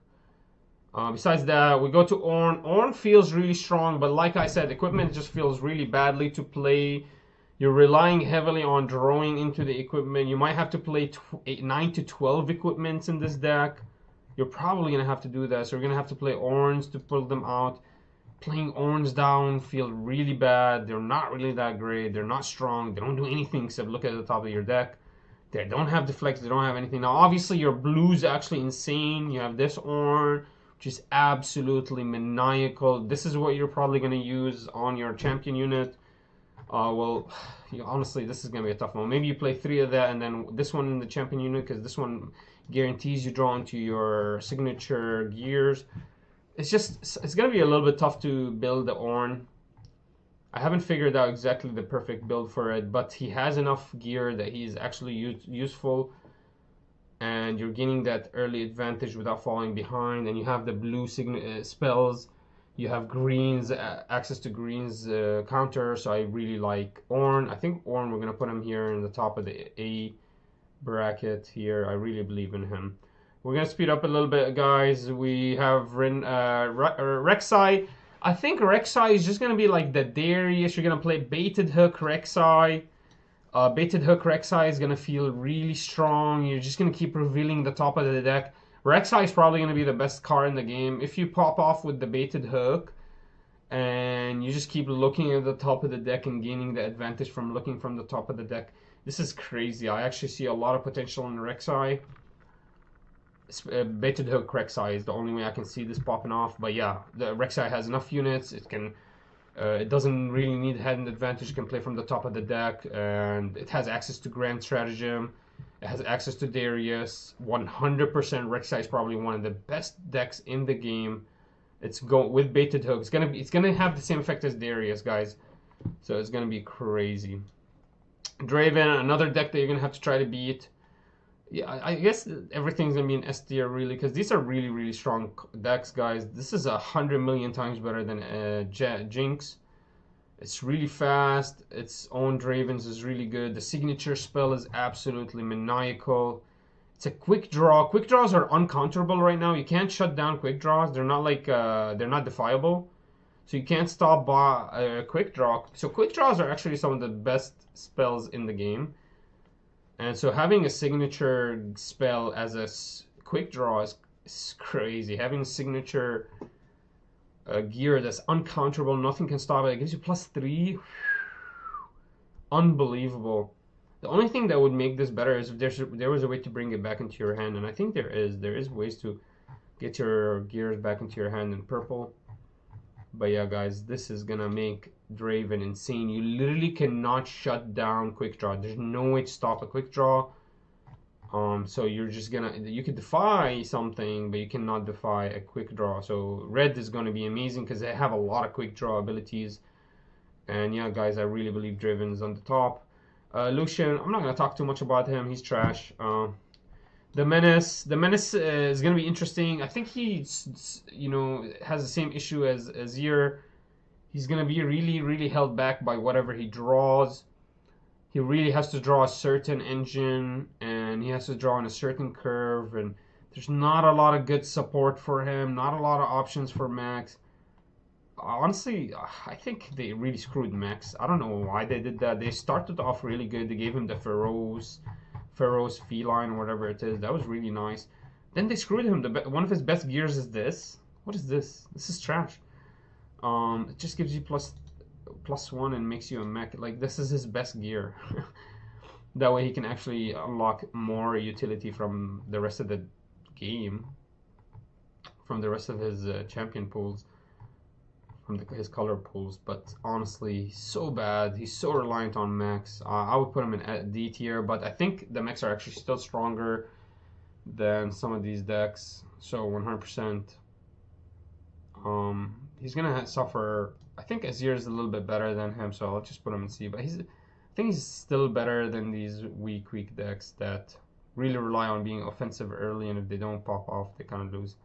Besides that, we go to Ornn. Ornn feels really strong, but like I said, equipment just feels really badly to play. You're relying heavily on drawing into the equipment. You might have to play 9 to 12 equipments in this deck. You're probably going to have to do that. So you're going to have to play Ornns to pull them out. Playing Ornns down feel really bad. They're not really that great. They're not strong. They don't do anything except look at the top of your deck. They don't have deflects. They don't have anything. Now, obviously, your blue's actually insane. You have this Ornn, which is absolutely maniacal. This is what you're probably going to use on your champion unit. Well, honestly, this is going to be a tough one. Maybe you play 3 of that and then this one in the champion unit, because this one guarantees you draw into your signature gears. It's going to be a little bit tough to build the Ornn. I haven't figured out exactly the perfect build for it, but he has enough gear that he's actually useful. And you're gaining that early advantage without falling behind. And you have the blue spells. You have greens, access to greens counter. So I really like Ornn. I think Ornn, we're going to put him here in the top of the A bracket here. I really believe in him. We're going to speed up a little bit, guys. We have Rek'Sai. I think Rek'Sai is just going to be like the Darius. You're going to play Baited Hook Rek'Sai. Baited Hook Rek'Sai is going to feel really strong. You're just going to keep revealing the top of the deck. Rek'Sai is probably going to be the best card in the game. If you pop off with the Baited Hook and you just keep looking at the top of the deck and gaining the advantage from looking from the top of the deck, this is crazy. I actually see a lot of potential in Rek'Sai. Baited Hook Rek'Sai is the only way I can see this popping off. But yeah, the Rek'Sai has enough units. It doesn't really need hand advantage. It can play from the top of the deck, and it has access to Grand Stratagem. It has access to Darius. 100% Rek'Sai is probably one of the best decks in the game. It's with Baited Hook. It's gonna have the same effect as Darius, guys. So it's gonna be crazy. Draven, another deck that you're gonna have to try to beat. Yeah, I guess everything's gonna be in S tier really, because these are really, really strong decks, guys. This is 100 million times better than Jinx. It's really fast. Its own Dravens is really good. The signature spell is absolutely maniacal. It's a quick draw. Quick draws are uncounterable right now. You can't shut down quick draws. They're not like they're not defiable, so you can't stop by a quick draw. So quick draws are actually some of the best spells in the game. And so having a signature spell as a quick draw is crazy. Having signature gear that's uncounterable, nothing can stop it. It gives you +3. Unbelievable. The only thing that would make this better is if there was a way to bring it back into your hand, and I think there is. There is ways to get your gears back into your hand in purple. But yeah, guys, this is gonna make Draven insane. You literally cannot shut down quick draw. There's no way to stop a quick draw. So you're just gonna, you could defy something, but you cannot defy a quick draw. So red is gonna be amazing because they have a lot of quick draw abilities. And yeah, guys, I really believe Draven's on the top. Lucian, I'm not gonna talk too much about him. He's trash. The Menace is gonna be interesting. I think he's, you know, has the same issue as AZIR. He's gonna be really held back by whatever he draws. He really has to draw a certain engine, and he has to draw on a certain curve, and there's not a lot of good support for him. Not a lot of options for Max. Honestly, I think they really screwed Max. I don't know why they did that. They started off really good. They gave him the Pharaoh's feline, whatever it is. That was really nice. Then they screwed him. One of his best gears is this. What is this? This is trash. It just gives you +1 and makes you a mech. Like, this is his best gear. That way he can actually unlock more utility from the rest of the game, from the rest of his champion pools, from his color pools. But honestly, he's so bad. He's so reliant on mechs. I would put him in D tier, but I think the mechs are actually still stronger than some of these decks. So 100%. He's gonna suffer. I think AZIR is a little bit better than him, so I'll just put him in C. But I think he's still better than these weak decks that really rely on being offensive early, and if they don't pop off, they kind of lose.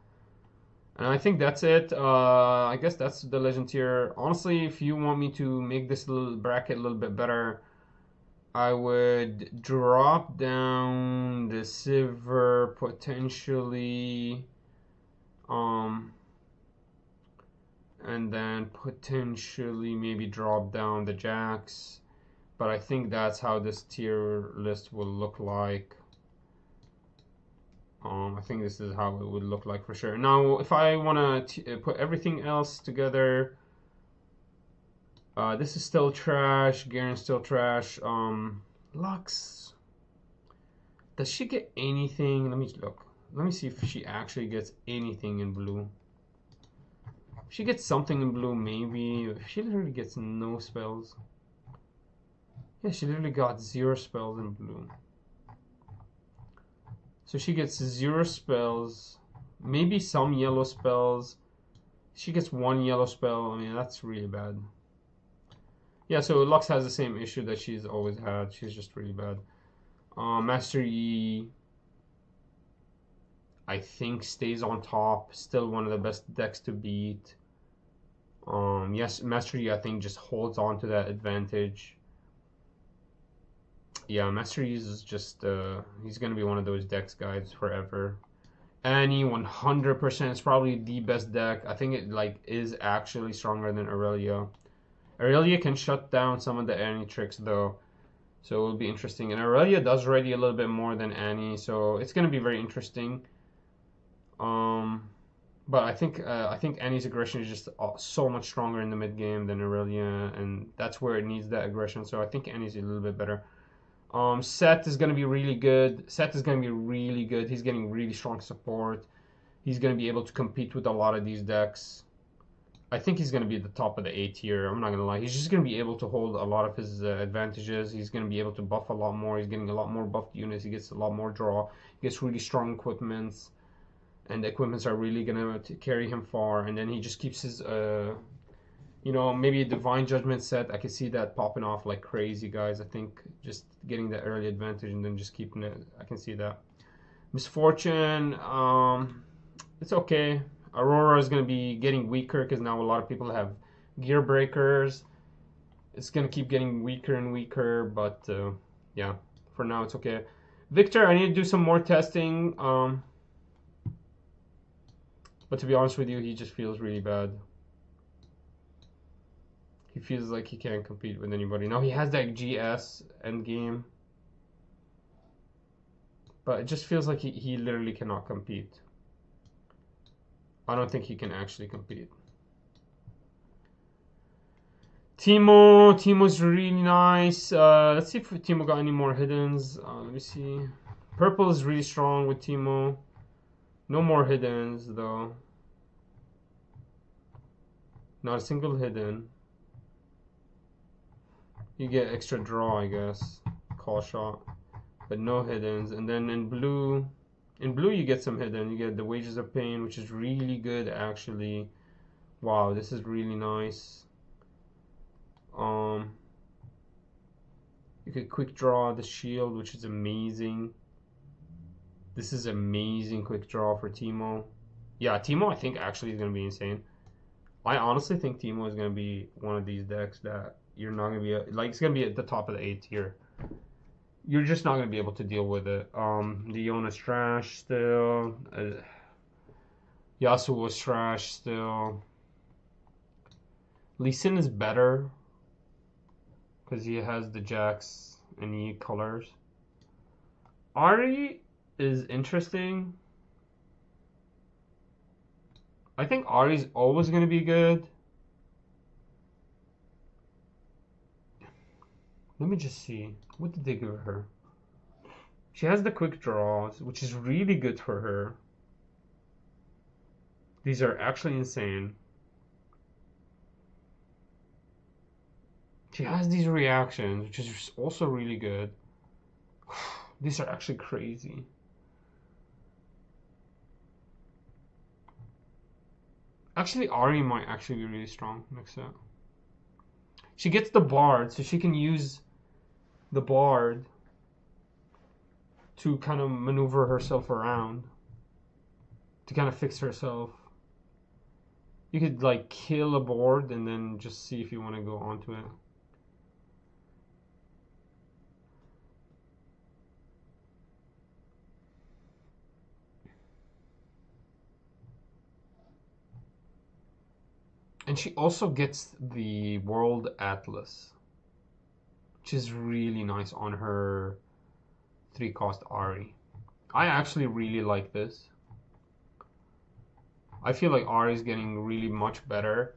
And I think that's it. I guess that's the legend tier. Honestly, if you want me to make this little bracket a little bit better, I would drop down the Silver potentially, and then potentially maybe drop down the Jacks. But I think that's how this tier list will look like. I think this is how it would look like for sure. Now, if I want to put everything else together, this is still trash. Garen's still trash. Lux, does she get anything? Let me look. Let me see if she actually gets anything in blue. If she gets something in blue, maybe. If she literally gets no spells. Yeah, she literally got 0 spells in blue. So she gets 0 spells, maybe some yellow spells. She gets 1 yellow spell. I mean, that's really bad. Yeah, so Lux has the same issue that she's always had. She's just really bad. Master Yi, I think, stays on top. Still one of the best decks to beat. Yes, Master Yi, I think, just holds on to that advantage. Yeah, Master Yi is just, he's going to be one of those decks, guys, forever. Annie, 100% is probably the best deck. I think it, like, is actually stronger than Aurelia. Aurelia can shut down some of the Annie tricks, though. So it will be interesting. And Aurelia does ready a little bit more than Annie, so it's going to be very interesting. But I think Annie's aggression is just so much stronger in the mid game than Aurelia, and that's where it needs that aggression. So I think Annie's a little bit better. Seth is going to be really good. He's getting really strong support. He's going to be able to compete with a lot of these decks. I think he's going to be at the top of the A tier. I'm not going to lie. He's just going to be able to hold a lot of his advantages. He's going to be able to buff a lot more. He's getting a lot more buffed units. He gets a lot more draw. He gets really strong equipments. And the equipments are really going to carry him far. And then he just keeps his... you know, maybe a Divine Judgment set. I can see that popping off like crazy, guys. I think just getting the early advantage and then just keeping it. I can see that. Misfortune, it's okay. Aurora is going to be getting weaker because now a lot of people have gear breakers. It's going to keep getting weaker and weaker, but yeah, for now it's okay. Victor, I need to do some more testing. But to be honest with you, he just feels really bad. He feels like he can't compete with anybody. Now he has that GS endgame. But it just feels like he literally cannot compete. I don't think he can actually compete. Teemo's really nice. Let's see if Teemo got any more hiddens. Let me see. Purple is really strong with Teemo. No more hiddens though. Not a single hidden. You get extra draw, I guess. Call shot. But no hiddens. And then in blue you get some hidden. You get the Wages of Pain, which is really good actually. Wow, this is really nice. You could quick draw the shield, which is amazing. This is amazing quick draw for Teemo. Yeah, Teemo I think actually is going to be insane. I honestly think Teemo is going to be one of these decks that you're not going to be, like, it's going to be at the top of the 8 tier. You're just not going to be able to deal with it. Leona's trash still. Yasuo's trash still. Lee Sin is better because he has the Jax and E colors. Ahri is interesting. I think Ahri's always going to be good. Let me just see. What did they give her? She has the quick draws, which is really good for her. These are actually insane. She has these reactions, which is also really good. These are actually crazy. Actually, Ahri might actually be really strong next set. She gets the Bard, so she can use the Bard to kind of maneuver herself around, to kind of fix herself. You could like kill a board and then just see if you want to go onto it. And she also gets the World Atlas, which is really nice on her 3-cost Ahri. I actually really like this. I feel like Ahri is getting really much better.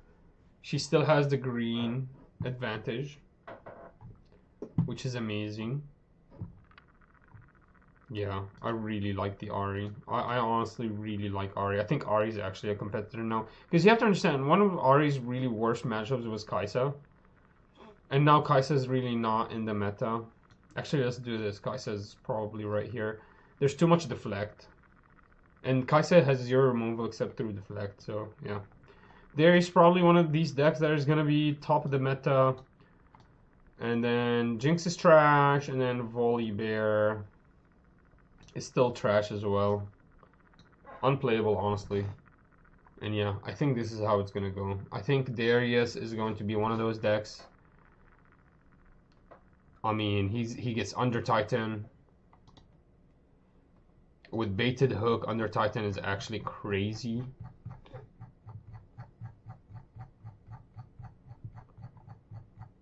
She still has the green advantage, which is amazing. Yeah, I really like the Ahri. I honestly really like Ahri. I think Ahri is actually a competitor now. Because you have to understand, one of Ahri's really worst matchups was Kai'Sa. And now Kai'Sa is really not in the meta. Actually, let's do this. Kai'Sa is probably right here. There's too much deflect. And Kai'Sa has 0 removal except through deflect, so yeah. There is probably one of these decks that is going to be top of the meta. And then Jinx is trash, and then Volibear is still trash as well. Unplayable, honestly. And yeah, I think this is how it's going to go. I think Darius is going to be one of those decks. I mean, he gets Under Titan. With Baited Hook, Under Titan is actually crazy.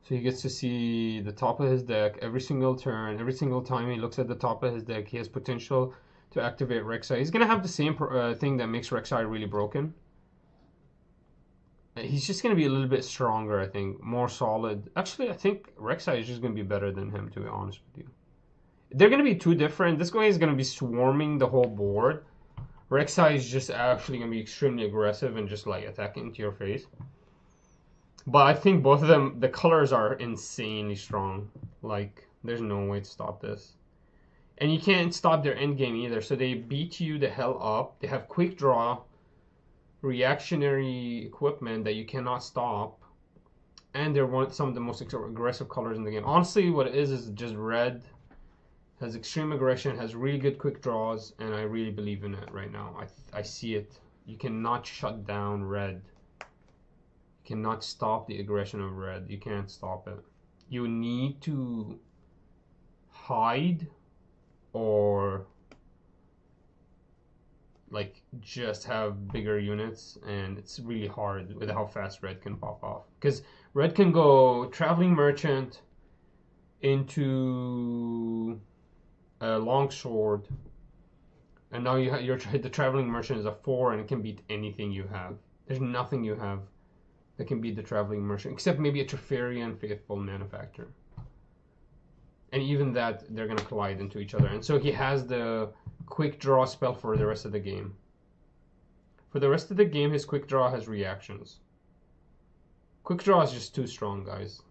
So he gets to see the top of his deck every single turn. Every single time he looks at the top of his deck, he has potential to activate Rek'Sai. He's going to have the same thing that makes Rek'Sai really broken. He's just going to be a little bit stronger, I think. More solid. Actually, I think Rek'Sai is just going to be better than him, to be honest with you. They're going to be too different. This guy is going to be swarming the whole board. Rek'Sai is just actually going to be extremely aggressive and just like attacking into your face. But I think both of them, the colors are insanely strong. Like, there's no way to stop this. And you can't stop their endgame either. So they beat you the hell up. They have quick draw, reactionary equipment that you cannot stop. And they're some of the most aggressive colors in the game. Honestly, what it is just red. Has extreme aggression, has really good quick draws, and I really believe in it right now. I see it. You cannot shut down red. You cannot stop the aggression of red. You can't stop it. You need to hide or like just have bigger units, and it's really hard with how fast red can pop off. Because red can go Traveling Merchant into a longsword And now the traveling merchant is a 4 and it can beat anything you have. There's nothing you have that can beat the traveling merchant, except maybe a Treferian Faithful Manufacturer. And even that, they're gonna collide into each other. And so he has the quick draw spell for the rest of the game. For the rest of the game, his quick draw has reactions. Quick draw is just too strong, guys.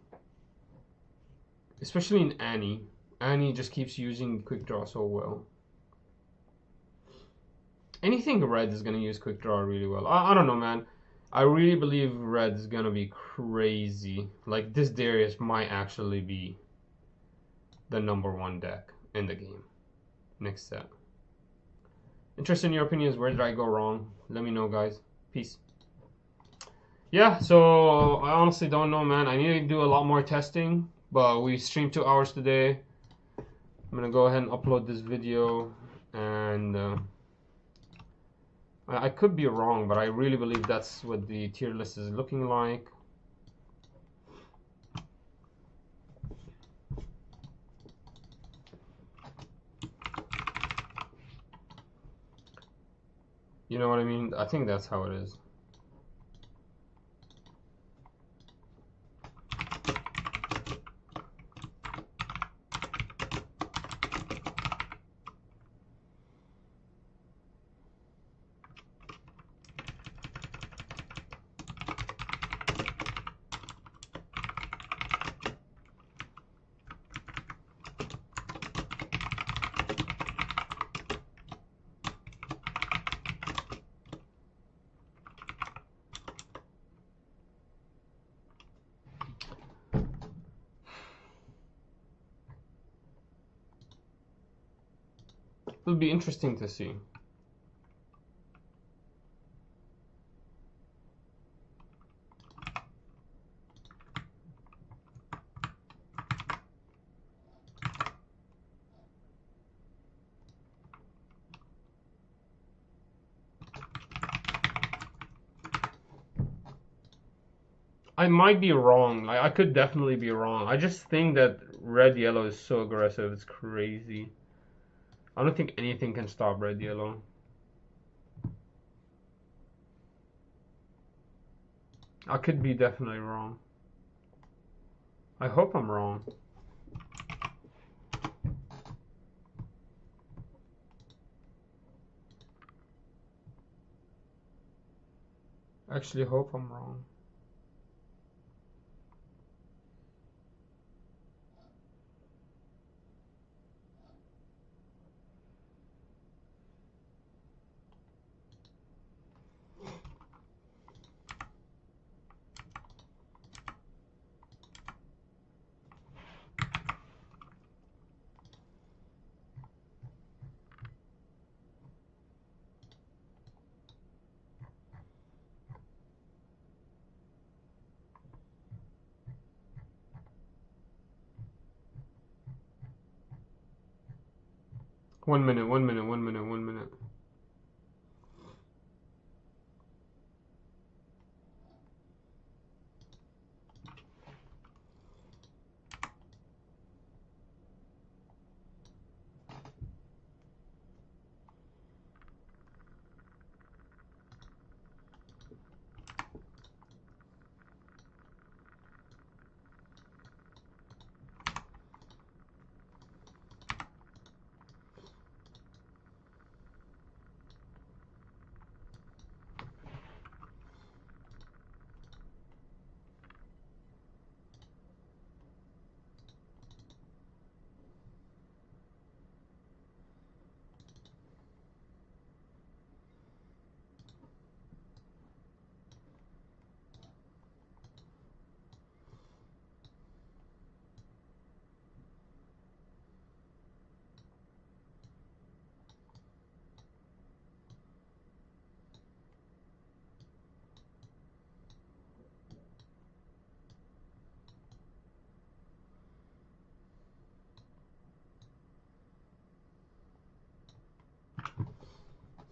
Especially in Annie. Annie just keeps using quick draw so well. Anything red is gonna use quick draw really well. I don't know, man. I really believe red is gonna be crazy. Like, this Darius might actually be the #1 deck in the game next set. Interested in your opinions. Where did I go wrong? Let me know, guys. Peace. Yeah, so I honestly don't know, man. I need to do a lot more testing, but we streamed 2 hours today. I'm gonna go ahead and upload this video, and I could be wrong, but I really believe that's what the tier list is looking like. You know what I mean? I think that's how it is. It'll be interesting to see. I might be wrong. Like, I could definitely be wrong. I just think that red yellow is so aggressive. It's crazy. I don't think anything can stop red yellow. I could be definitely wrong. I hope I'm wrong. I actually hope I'm wrong. One minute, 1 minute, 1 minute, 1 minute.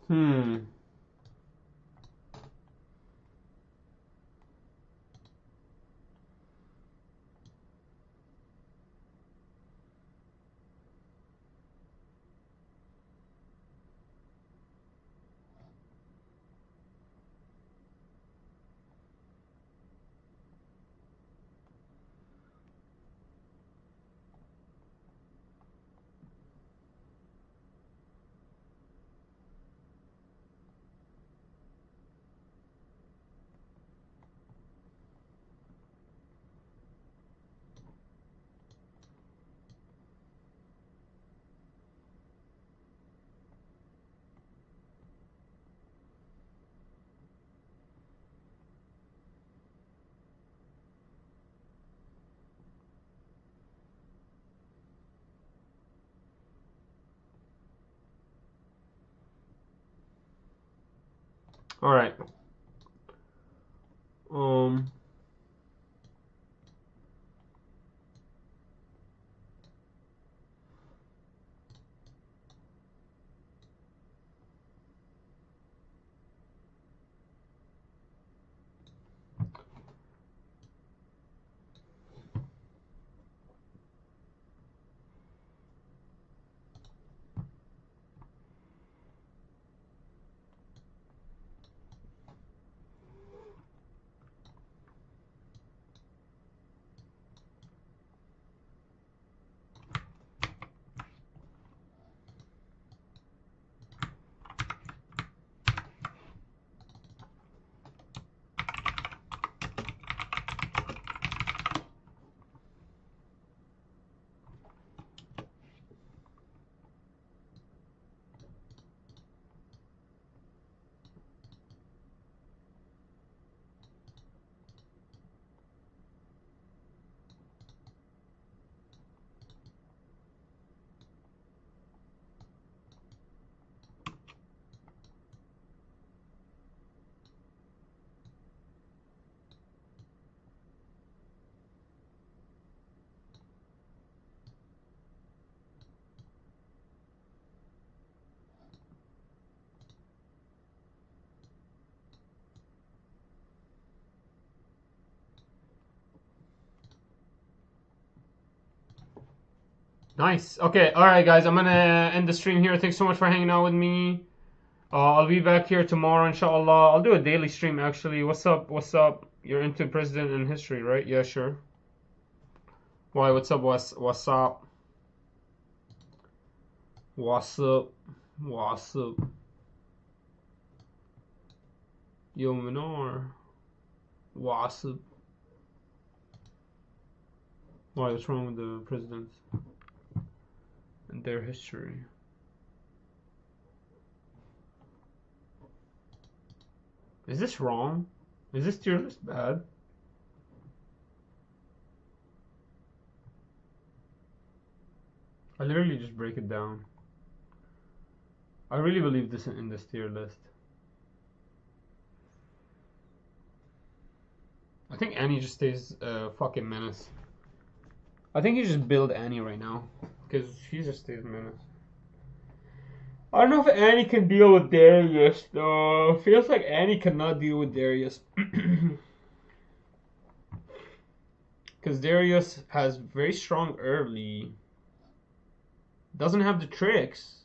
Hmm. Alright. Nice. Okay, alright guys, I'm gonna end the stream here. Thanks so much for hanging out with me. I'll be back here tomorrow, inshallah. I'll do a daily stream actually. What's up? What's up? You're into president and history, right? Yeah, sure. Why? What's up? What's up? What's up? What's up? Yo, Minar. What's up? Why? What's wrong with the presidents and their history? Is this wrong? Is this tier list bad? I literally just break it down. I really believe this in this tier list. I think Annie just stays a fucking menace. I think you just build Annie right now, because she just stays a menace. I don't know if Annie can deal with Darius, though. Feels like Annie cannot deal with Darius. Because Darius has very strong early. Doesn't have the tricks.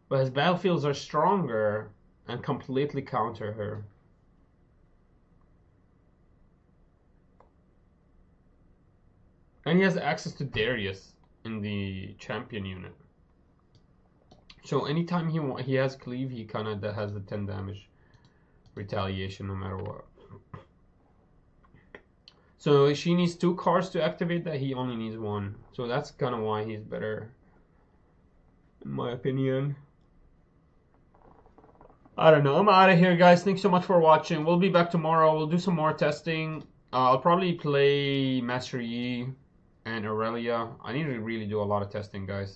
But his battlefields are stronger and completely counter her. And he has access to Darius in the champion unit. So anytime he has cleave, he kind of has the 10 damage retaliation no matter what. So she needs 2 cards to activate that, he only needs 1. So that's kind of why he's better, in my opinion. I don't know. I'm out of here, guys. Thanks so much for watching. We'll be back tomorrow. We'll do some more testing. I'll probably play Master Yi and Aurelia. I need to really do a lot of testing, guys.